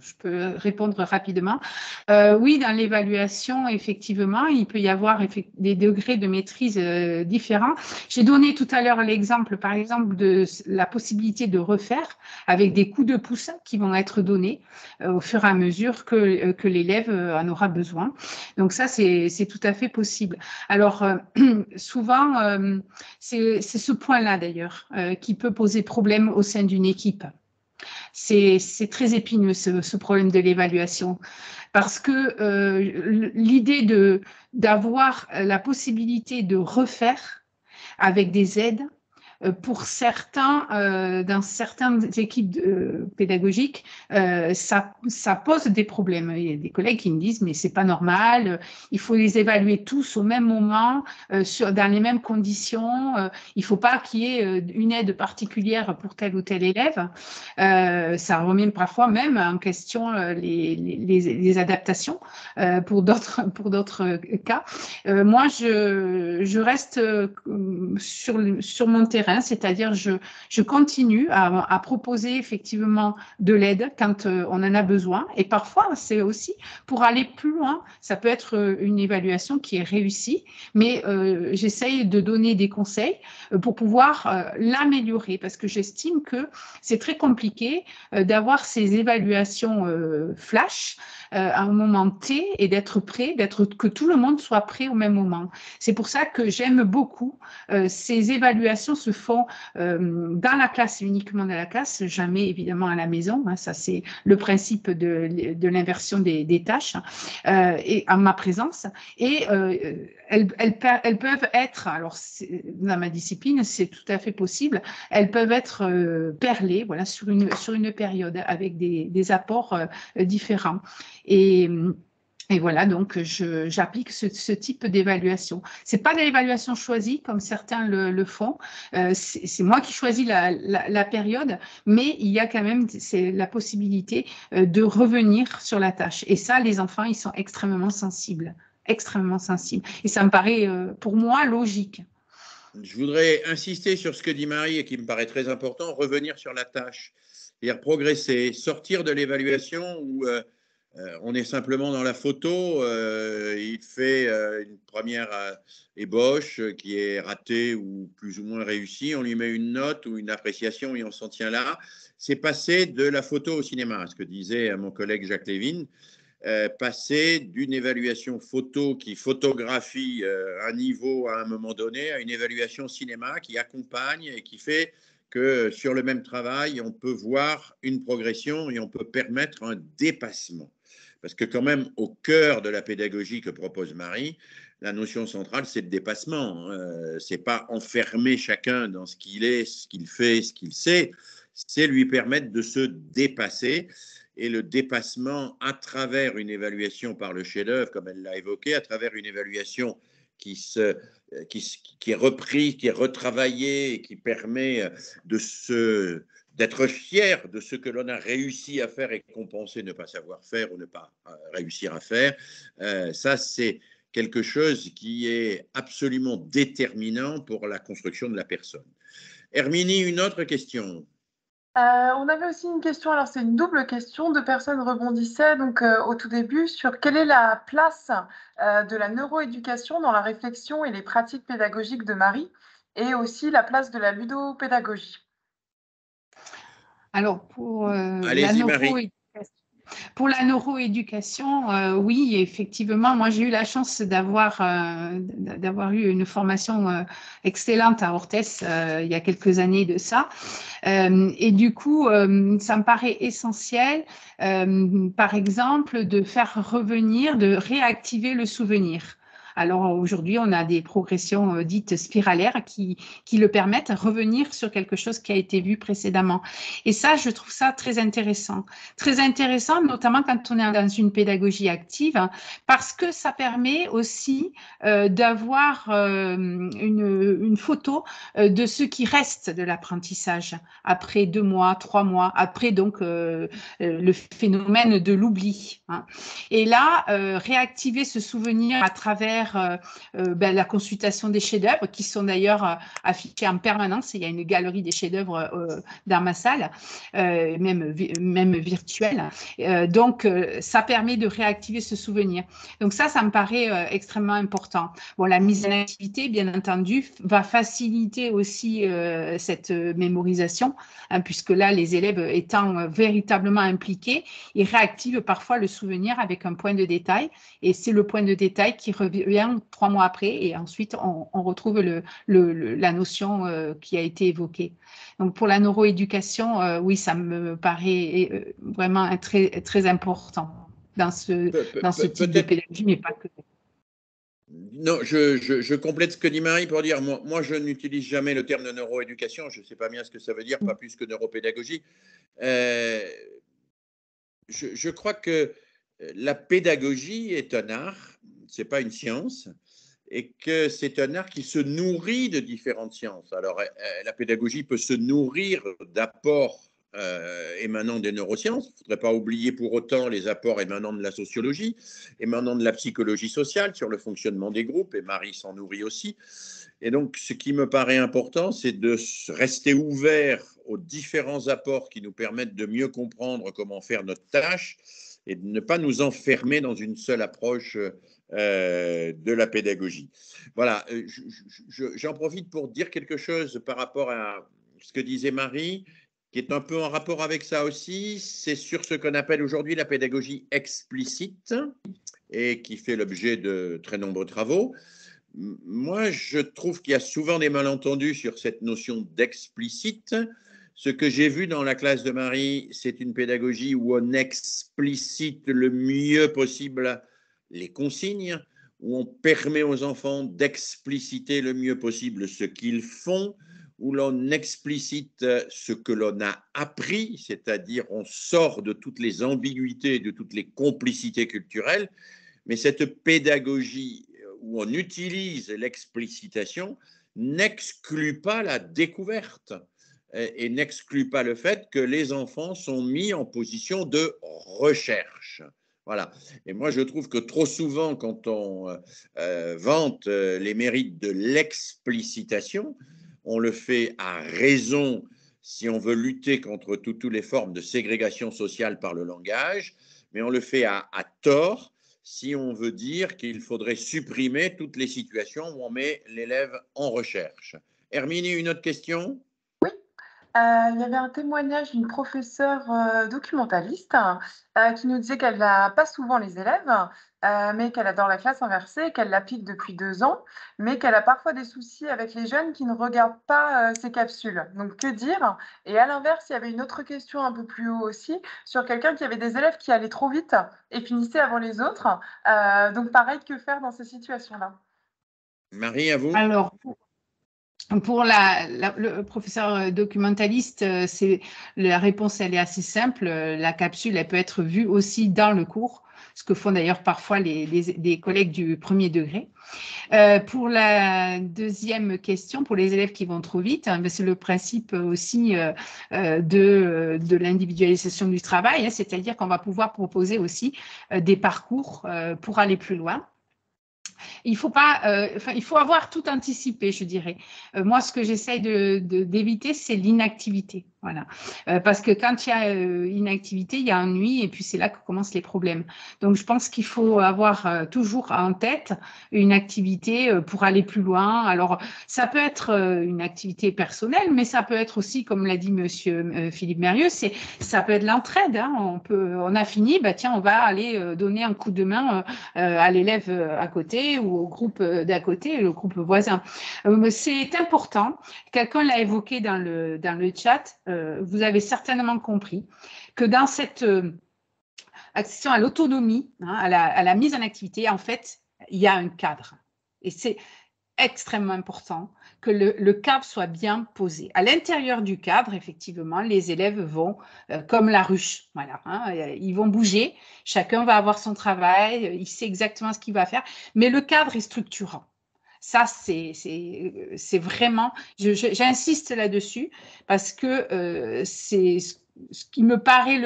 Je peux répondre rapidement. Oui, dans l'évaluation, effectivement, il peut y avoir des degrés de maîtrise différents. J'ai donné tout à l'heure l'exemple, par exemple, de la possibilité de refaire avec des coups de pouce qui vont être donnés au fur et à mesure que l'élève en aura besoin. Donc ça, c'est tout à fait possible. Alors, souvent, c'est ce point-là, d'ailleurs, qui peut poser problème au sein d'une équipe. C'est très épineux ce problème de l'évaluation parce que l'idée d'avoir la possibilité de refaire avec des aides, pour certains, dans certaines équipes pédagogiques, ça pose des problèmes. Il y a des collègues qui me disent mais c'est pas normal, il faut les évaluer tous au même moment, dans les mêmes conditions, il faut pas qu'il y ait une aide particulière pour tel ou tel élève. Ça remet parfois même en question les adaptations pour d'autres cas. Moi, je reste sur mon terrain, c'est-à-dire je continue à proposer effectivement de l'aide quand on en a besoin. Et parfois, c'est aussi pour aller plus loin. Ça peut être une évaluation qui est réussie, mais j'essaye de donner des conseils pour pouvoir l'améliorer parce que j'estime que c'est très compliqué d'avoir ces évaluations flash à un moment T et d'être prêt, que tout le monde soit prêt au même moment. C'est pour ça que j'aime beaucoup ces évaluations se font dans la classe, uniquement dans la classe, jamais évidemment à la maison. Hein, ça, c'est le principe de l'inversion des tâches et en ma présence. Et elles peuvent être, alors dans ma discipline, c'est tout à fait possible, elles peuvent être perlées voilà, sur une période avec des apports différents. Et Et voilà, donc j'applique ce type d'évaluation. Ce n'est pas de l'évaluation choisie comme certains le font. C'est moi qui choisis la période, mais il y a quand même la possibilité de revenir sur la tâche. Et ça, les enfants, ils sont extrêmement sensibles. Extrêmement sensibles. Et ça me paraît, pour moi, logique. Je voudrais insister sur ce que dit Marie et qui me paraît très important, revenir sur la tâche, c'est-à-dire progresser, sortir de l'évaluation où on est simplement dans la photo, il fait une première ébauche qui est ratée ou plus ou moins réussie, on lui met une note ou une appréciation et on s'en tient là. C'est passer de la photo au cinéma, ce que disait mon collègue Jacques Lévin. Passer d'une évaluation photo qui photographie un niveau à un moment donné à une évaluation cinéma qui accompagne et qui fait que sur le même travail, on peut voir une progression et on peut permettre un dépassement. Parce que quand même, au cœur de la pédagogie que propose Marie, la notion centrale, c'est le dépassement. C'est pas enfermer chacun dans ce qu'il est, ce qu'il fait, ce qu'il sait. C'est lui permettre de se dépasser. Et le dépassement à travers une évaluation par le chef-d'œuvre, comme elle l'a évoqué, à travers une évaluation qui est reprise, qui est retravaillée et qui permet d'être fier de ce que l'on a réussi à faire et qu'on pensait ne pas savoir faire ou ne pas réussir à faire. Ça, c'est quelque chose qui est absolument déterminant pour la construction de la personne. Herminie, une autre question. On avait aussi une question, alors c'est une double question, deux personnes rebondissaient donc au tout début sur quelle est la place de la neuroéducation dans la réflexion et les pratiques pédagogiques de Marie et aussi la place de la ludopédagogie. Alors, pour Allez-y, Marie. Pour la neuroéducation, oui, effectivement, moi j'ai eu la chance d'avoir eu une formation excellente à Orthès il y a quelques années de ça. Et du coup, ça me paraît essentiel, par exemple, de faire revenir, de réactiver le souvenir. Alors aujourd'hui, on a des progressions dites spiralaires qui le permettent de revenir sur quelque chose qui a été vu précédemment. Et ça, je trouve ça très intéressant. Très intéressant, notamment quand on est dans une pédagogie active, parce que ça permet aussi d'avoir une photo de ce qui reste de l'apprentissage après 2 mois, 3 mois, après donc le phénomène de l'oubli. Hein. Et là, réactiver ce souvenir à travers la consultation des chefs-d'œuvre, qui sont d'ailleurs affichés en permanence. Il y a une galerie des chefs-d'œuvre dans ma salle, même virtuelle. Donc, ça permet de réactiver ce souvenir. Donc ça me paraît extrêmement important. Bon, la mise en activité, bien entendu, va faciliter aussi cette mémorisation, hein, puisque là, les élèves étant véritablement impliqués, ils réactivent parfois le souvenir avec un point de détail. Et c'est le point de détail qui revient 3 mois après. Et ensuite, on retrouve la notion qui a été évoquée. Donc, pour la neuroéducation, oui, ça me paraît vraiment très, très important dans ce type de pédagogie, mais pas que. Non, je complète ce que dit Marie pour dire, moi je n'utilise jamais le terme de neuroéducation, je ne sais pas bien ce que ça veut dire, pas plus que neuropédagogie. Je crois que la pédagogie est un art, ce n'est pas une science, et que c'est un art qui se nourrit de différentes sciences. Alors, la pédagogie peut se nourrir d'apports émanant des neurosciences. Il ne faudrait pas oublier pour autant les apports émanant de la sociologie, émanant de la psychologie sociale sur le fonctionnement des groupes, et Marie s'en nourrit aussi. Et donc, ce qui me paraît important, c'est de rester ouvert aux différents apports qui nous permettent de mieux comprendre comment faire notre tâche et de ne pas nous enfermer dans une seule approche de la pédagogie. Voilà, j'en profite pour dire quelque chose par rapport à ce que disait Marie, qui est un peu en rapport avec ça aussi. C'est sur ce qu'on appelle aujourd'hui la pédagogie explicite et qui fait l'objet de très nombreux travaux. Moi, je trouve qu'il y a souvent des malentendus sur cette notion d'explicite. Ce que j'ai vu dans la classe de Marie, c'est une pédagogie où on explicite le mieux possible les consignes, où on permet aux enfants d'expliciter le mieux possible ce qu'ils font, où l'on explicite ce que l'on a appris, c'est-à-dire on sort de toutes les ambiguïtés, de toutes les complicités culturelles. mais cette pédagogie où on utilise l'explicitation n'exclut pas la découverte et n'exclut pas le fait que les enfants sont mis en position de recherche. Voilà. Et moi, je trouve que trop souvent, quand on vante les mérites de l'explicitation, on le fait à raison si on veut lutter contre toutes les formes de ségrégation sociale par le langage, mais on le fait à tort si on veut dire qu'il faudrait supprimer toutes les situations où on met l'élève en recherche. Herminie, une autre question? Oui, il y avait un témoignage d'une professeure documentaliste qui nous disait qu'elle n'a pas souvent les élèves, mais qu'elle adore la classe inversée, qu'elle l'applique depuis 2 ans, mais qu'elle a parfois des soucis avec les jeunes qui ne regardent pas ces capsules. Donc, que dire? Et à l'inverse, il y avait une autre question un peu plus haut aussi sur quelqu'un qui avait des élèves qui allaient trop vite et finissaient avant les autres. Donc, pareil, que faire dans ces situations-là? Marie, à vous. Alors, pour le professeur documentaliste, la réponse, elle est assez simple. La capsule, elle peut être vue aussi dans le cours, ce que font d'ailleurs parfois des collègues du premier degré. Pour la deuxième question, pour les élèves qui vont trop vite, hein, c'est le principe aussi de l'individualisation du travail, hein, c'est-à-dire qu'on va pouvoir proposer aussi des parcours pour aller plus loin. Il faut pas, il faut avoir tout anticipé, je dirais. Moi, ce que j'essaye d'éviter, c'est l'inactivité. Voilà. Parce que quand il y a inactivité, il y a ennui et puis c'est là que commencent les problèmes. Donc, je pense qu'il faut avoir toujours en tête une activité pour aller plus loin. Alors, ça peut être une activité personnelle, mais ça peut être aussi, comme l'a dit monsieur Philippe Mérieux, ça peut être l'entraide. Hein. On a fini, bah, tiens, on va aller donner un coup de main à l'élève à côté ou au groupe d'à côté, le groupe voisin. C'est important. Quelqu'un l'a évoqué dans le chat. Vous avez certainement compris que dans cette accession à l'autonomie, hein, à la mise en activité, en fait, il y a un cadre. Et c'est extrêmement important que le cadre soit bien posé. À l'intérieur du cadre, effectivement, les élèves vont, comme la ruche, voilà, hein, ils vont bouger, chacun va avoir son travail, il sait exactement ce qu'il va faire, mais le cadre est structurant. Ça, c'est vraiment, j'insiste là-dessus parce que c'est ce qui me paraît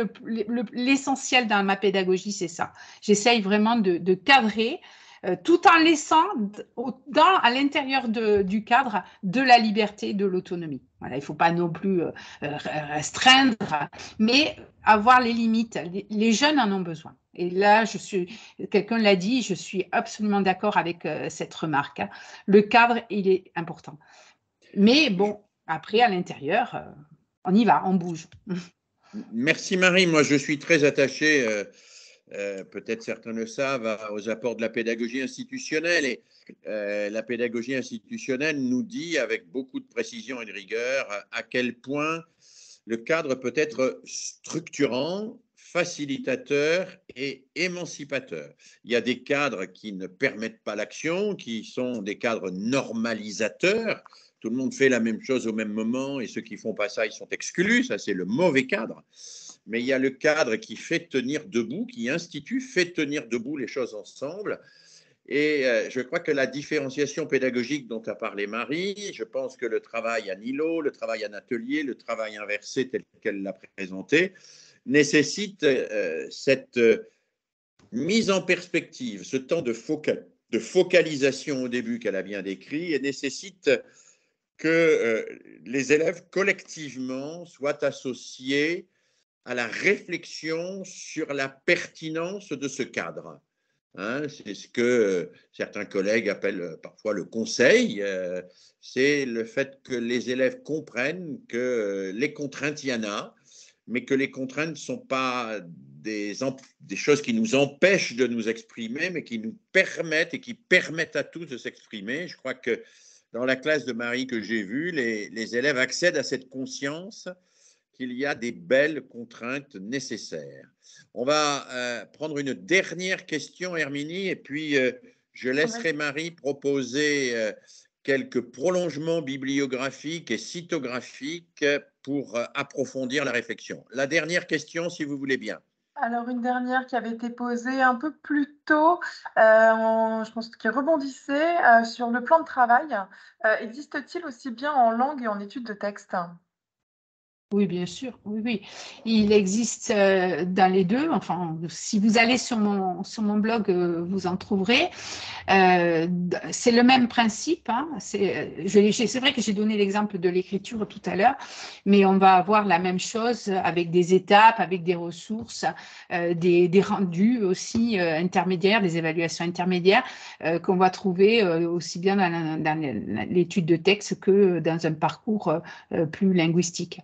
l'essentiel dans ma pédagogie, c'est ça. J'essaye vraiment de cadrer tout en laissant à l'intérieur du cadre de la liberté, de l'autonomie. Voilà, il ne faut pas non plus restreindre, mais avoir les limites. Les jeunes en ont besoin. Et là, quelqu'un l'a dit, je suis absolument d'accord avec cette remarque. Hein. Le cadre, il est important. Mais bon, après, à l'intérieur, on y va, on bouge. Merci Marie. Moi, je suis très attaché, peut-être certains le savent, aux apports de la pédagogie institutionnelle. Et la pédagogie institutionnelle nous dit avec beaucoup de précision et de rigueur à quel point le cadre peut être structurant, facilitateur et émancipateur. Il y a des cadres qui ne permettent pas l'action, qui sont des cadres normalisateurs. Tout le monde fait la même chose au même moment et ceux qui ne font pas ça, ils sont exclus. Ça, c'est le mauvais cadre. Mais il y a le cadre qui fait tenir debout, qui institue, fait tenir debout les choses ensemble. Et je crois que la différenciation pédagogique dont a parlé Marie, je pense que le travail en îlot, le travail en atelier, le travail inversé tel qu'elle l'a présenté, nécessite cette mise en perspective, ce temps de focalisation au début qu'elle a bien décrit, et nécessite que les élèves collectivement soient associés à la réflexion sur la pertinence de ce cadre. Hein, c'est ce que certains collègues appellent parfois le conseil. C'est le fait que les élèves comprennent que les contraintes, il y en a, mais que les contraintes ne sont pas des choses qui nous empêchent de nous exprimer, mais qui nous permettent et qui permettent à tous de s'exprimer. Je crois que dans la classe de Marie que j'ai vue, les élèves accèdent à cette conscience qu'il y a des belles contraintes nécessaires. On va prendre une dernière question, Herminie, et puis je laisserai Marie proposer quelques prolongements bibliographiques et cytographiques pour approfondir la réflexion. La dernière question, si vous voulez bien. Alors, une dernière qui avait été posée un peu plus tôt, je pense qui rebondissait sur le plan de travail. Existe-t-il aussi bien en langue et en études de texte? Oui, bien sûr, oui, oui. Il existe dans les deux. Enfin, si vous allez sur mon blog, vous en trouverez. C'est le même principe. Hein. C'est vrai que j'ai donné l'exemple de l'écriture tout à l'heure, mais on va avoir la même chose avec des étapes, avec des ressources, des rendus aussi intermédiaires, des évaluations intermédiaires qu'on va trouver aussi bien dans l'étude de texte que dans un parcours plus linguistique.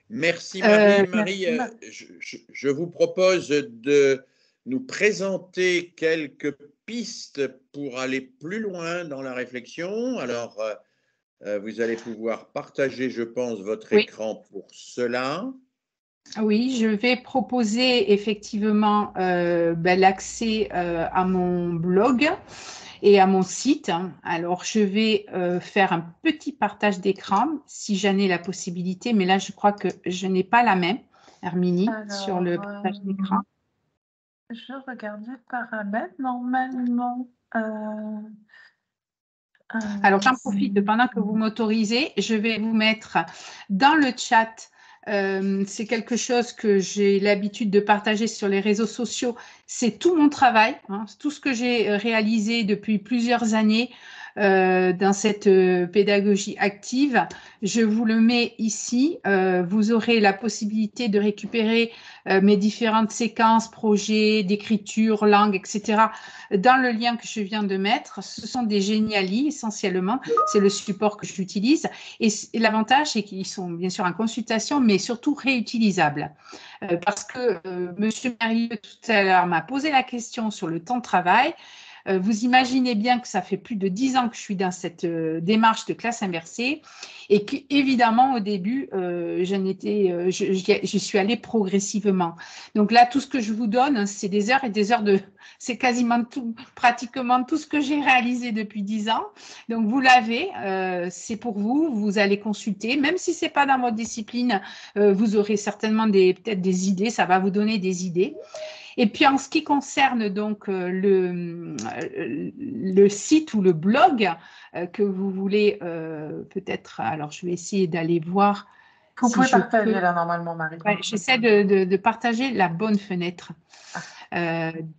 Merci Marie. Merci. Je vous propose de nous présenter quelques pistes pour aller plus loin dans la réflexion. Alors, vous allez pouvoir partager, je pense, votre écran pour cela. Oui, je vais proposer effectivement l'accès à mon blog et à mon site. Alors, je vais faire un petit partage d'écran si j'en ai la possibilité, mais là, je crois que je n'ai pas la main, Herminie, sur le partage d'écran. Je regarde les paramètres, normalement. Alors, j'en profite pendant que vous m'autorisez, je vais vous mettre dans le chat. C'est quelque chose que j'ai l'habitude de partager sur les réseaux sociaux. C'est tout mon travail, hein, tout ce que j'ai réalisé depuis plusieurs années dans cette pédagogie active. Je vous le mets ici. Vous aurez la possibilité de récupérer mes différentes séquences, projets d'écriture, langue, etc. dans le lien que je viens de mettre. Ce sont des Geniali essentiellement. C'est le support que j'utilise. Et l'avantage, c'est qu'ils sont bien sûr en consultation, mais surtout réutilisables. Parce que Monsieur Merrieux, tout à l'heure, m'a posé la question sur le temps de travail. Vous imaginez bien que ça fait plus de 10 ans que je suis dans cette démarche de classe inversée et qu'évidemment, au début, je suis allée progressivement. Donc là, tout ce que je vous donne, c'est des heures et des heures c'est quasiment tout, pratiquement tout ce que j'ai réalisé depuis 10 ans. Donc, vous l'avez, c'est pour vous, vous allez consulter. Même si ce n'est pas dans votre discipline, vous aurez certainement peut-être des idées, ça va vous donner des idées. Et puis, en ce qui concerne donc le site ou le blog que vous voulez peut-être, alors je vais essayer d'aller voir. Vous pouvez partager là normalement, Marie. Ouais, j'essaie de partager la bonne fenêtre.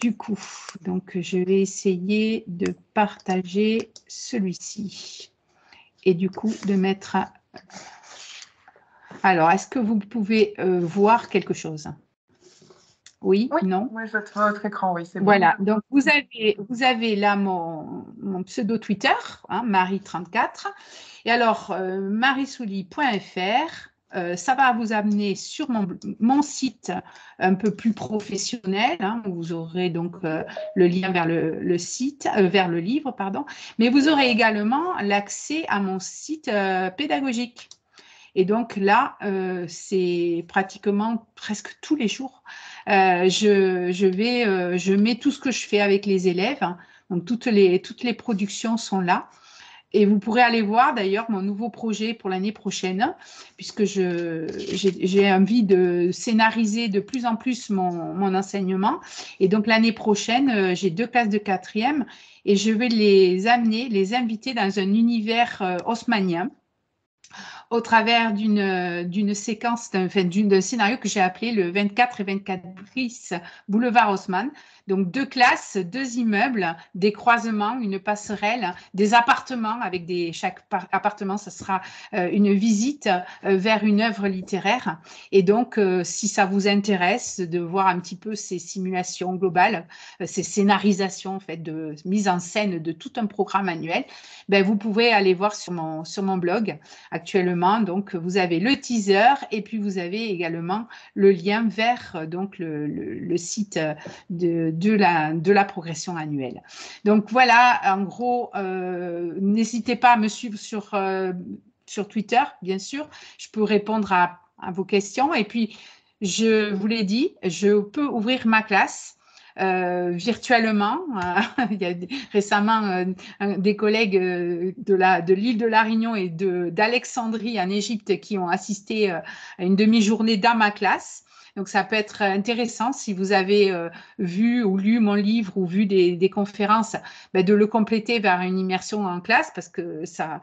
Du coup, donc je vais essayer de partager celui-ci. Et du coup, de mettre... Alors, est-ce que vous pouvez voir quelque chose ? Oui, non? Oui, je vois votre écran, oui, c'est bon. Voilà, donc vous avez là mon pseudo Twitter, hein, Marie34. Et alors, mariesouli.fr, ça va vous amener sur mon site un peu plus professionnel, hein, où vous aurez donc le lien vers le site, vers le livre, pardon. Mais vous aurez également l'accès à mon site pédagogique. Et donc là, c'est pratiquement presque tous les jours. Je mets tout ce que je fais avec les élèves. Hein. Donc toutes les productions sont là. Et vous pourrez aller voir d'ailleurs mon nouveau projet pour l'année prochaine, puisque j'ai envie de scénariser de plus en plus mon enseignement. Et donc l'année prochaine, j'ai 2 classes de 4e et je vais les inviter dans un univers haussmannien, au travers d'une séquence, d'un scénario que j'ai appelé le 24 et 24 bis boulevard Haussmann. Donc 2 classes, 2 immeubles, des croisements, une passerelle, des appartements avec chaque appartement, ce sera une visite vers une œuvre littéraire. Et donc, si ça vous intéresse de voir un petit peu ces simulations globales, ces scénarisations en fait de mise en scène de tout un programme annuel, ben, vous pouvez aller voir sur mon blog actuellement. Donc, vous avez le teaser et puis vous avez également le lien vers donc le site de la progression annuelle. Donc, voilà, en gros, n'hésitez pas à me suivre sur Twitter, bien sûr. Je peux répondre à vos questions. Et puis, je vous l'ai dit, je peux ouvrir ma classe virtuellement. Il y a récemment des collègues de l'île de la Réunion et d'Alexandrie en Égypte qui ont assisté à une demi-journée dans ma classe. Donc, ça peut être intéressant si vous avez vu ou lu mon livre ou vu des conférences, de le compléter vers une immersion en classe parce que ça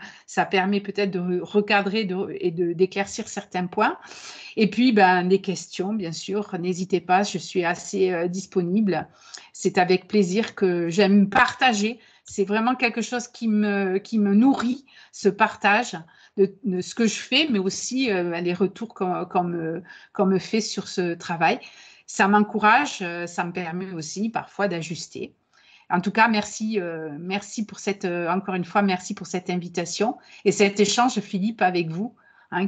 permet peut-être de recadrer et d'éclaircir certains points. Et puis, des questions, bien sûr, n'hésitez pas, je suis assez disponible. C'est avec plaisir que j'aime partager. C'est vraiment quelque chose qui me nourrit, ce partage de ce que je fais, mais aussi les retours qu'on me fait sur ce travail. Ça m'encourage, ça me permet aussi parfois d'ajuster. En tout cas, merci pour encore une fois, merci pour cette invitation et cet échange, Philippe, avec vous,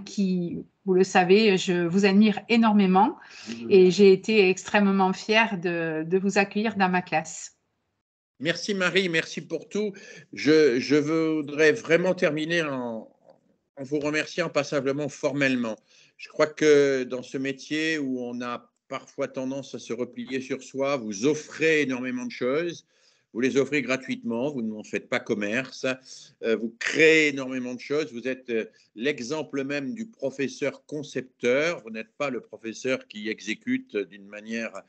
qui, vous le savez, je vous admire énormément et j'ai été extrêmement fière de vous accueillir dans ma classe. Merci Marie, merci pour tout. Je voudrais vraiment terminer en vous remerciant, pas simplement formellement. Je crois que dans ce métier où on a parfois tendance à se replier sur soi, vous offrez énormément de choses. Vous les offrez gratuitement, vous n'en faites pas commerce, vous créez énormément de choses, vous êtes l'exemple même du professeur concepteur, vous n'êtes pas le professeur qui exécute d'une manière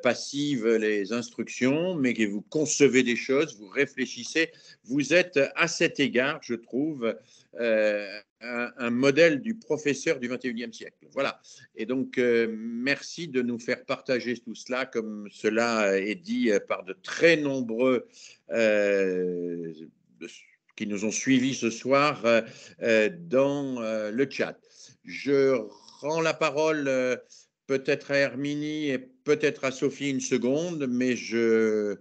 passive les instructions, mais que vous concevez des choses, vous réfléchissez, vous êtes à cet égard, je trouve, un modèle du professeur du 21e siècle. Voilà. Et donc, merci de nous faire partager tout cela, comme cela est dit par de très nombreux qui nous ont suivis ce soir dans le chat. Je rends la parole peut-être à Herminie et peut-être à Sophie une seconde, mais je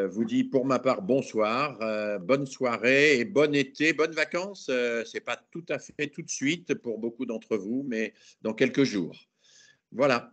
vous dis pour ma part bonsoir, bonne soirée et bon été, bonnes vacances. Ce n'est pas tout à fait tout de suite pour beaucoup d'entre vous, mais dans quelques jours. Voilà.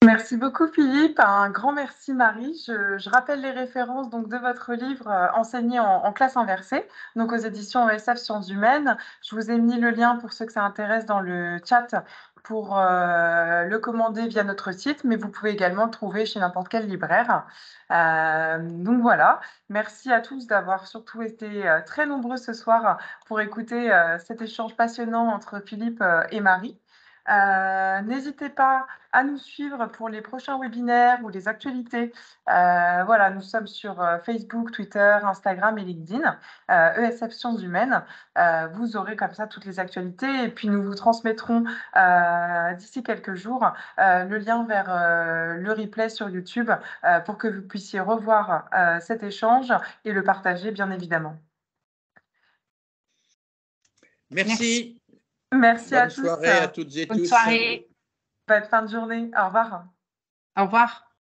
Merci beaucoup Philippe, un grand merci Marie. Je rappelle les références donc, de votre livre enseigné en classe inversée, donc aux éditions ESF Sciences Humaines. Je vous ai mis le lien pour ceux que ça intéresse dans le chat pour le commander via notre site, mais vous pouvez également le trouver chez n'importe quel libraire. Donc voilà, merci à tous d'avoir surtout été très nombreux ce soir pour écouter cet échange passionnant entre Philippe et Marie. N'hésitez pas à nous suivre pour les prochains webinaires ou les actualités. Voilà, nous sommes sur Facebook, Twitter, Instagram et LinkedIn, ESF Sciences Humaines. Vous aurez comme ça toutes les actualités et puis nous vous transmettrons d'ici quelques jours le lien vers le replay sur YouTube pour que vous puissiez revoir cet échange et le partager bien évidemment. Merci. Merci à tous. Bonne soirée à toutes et tous. Bonne soirée. Bonne fin de journée. Au revoir. Au revoir.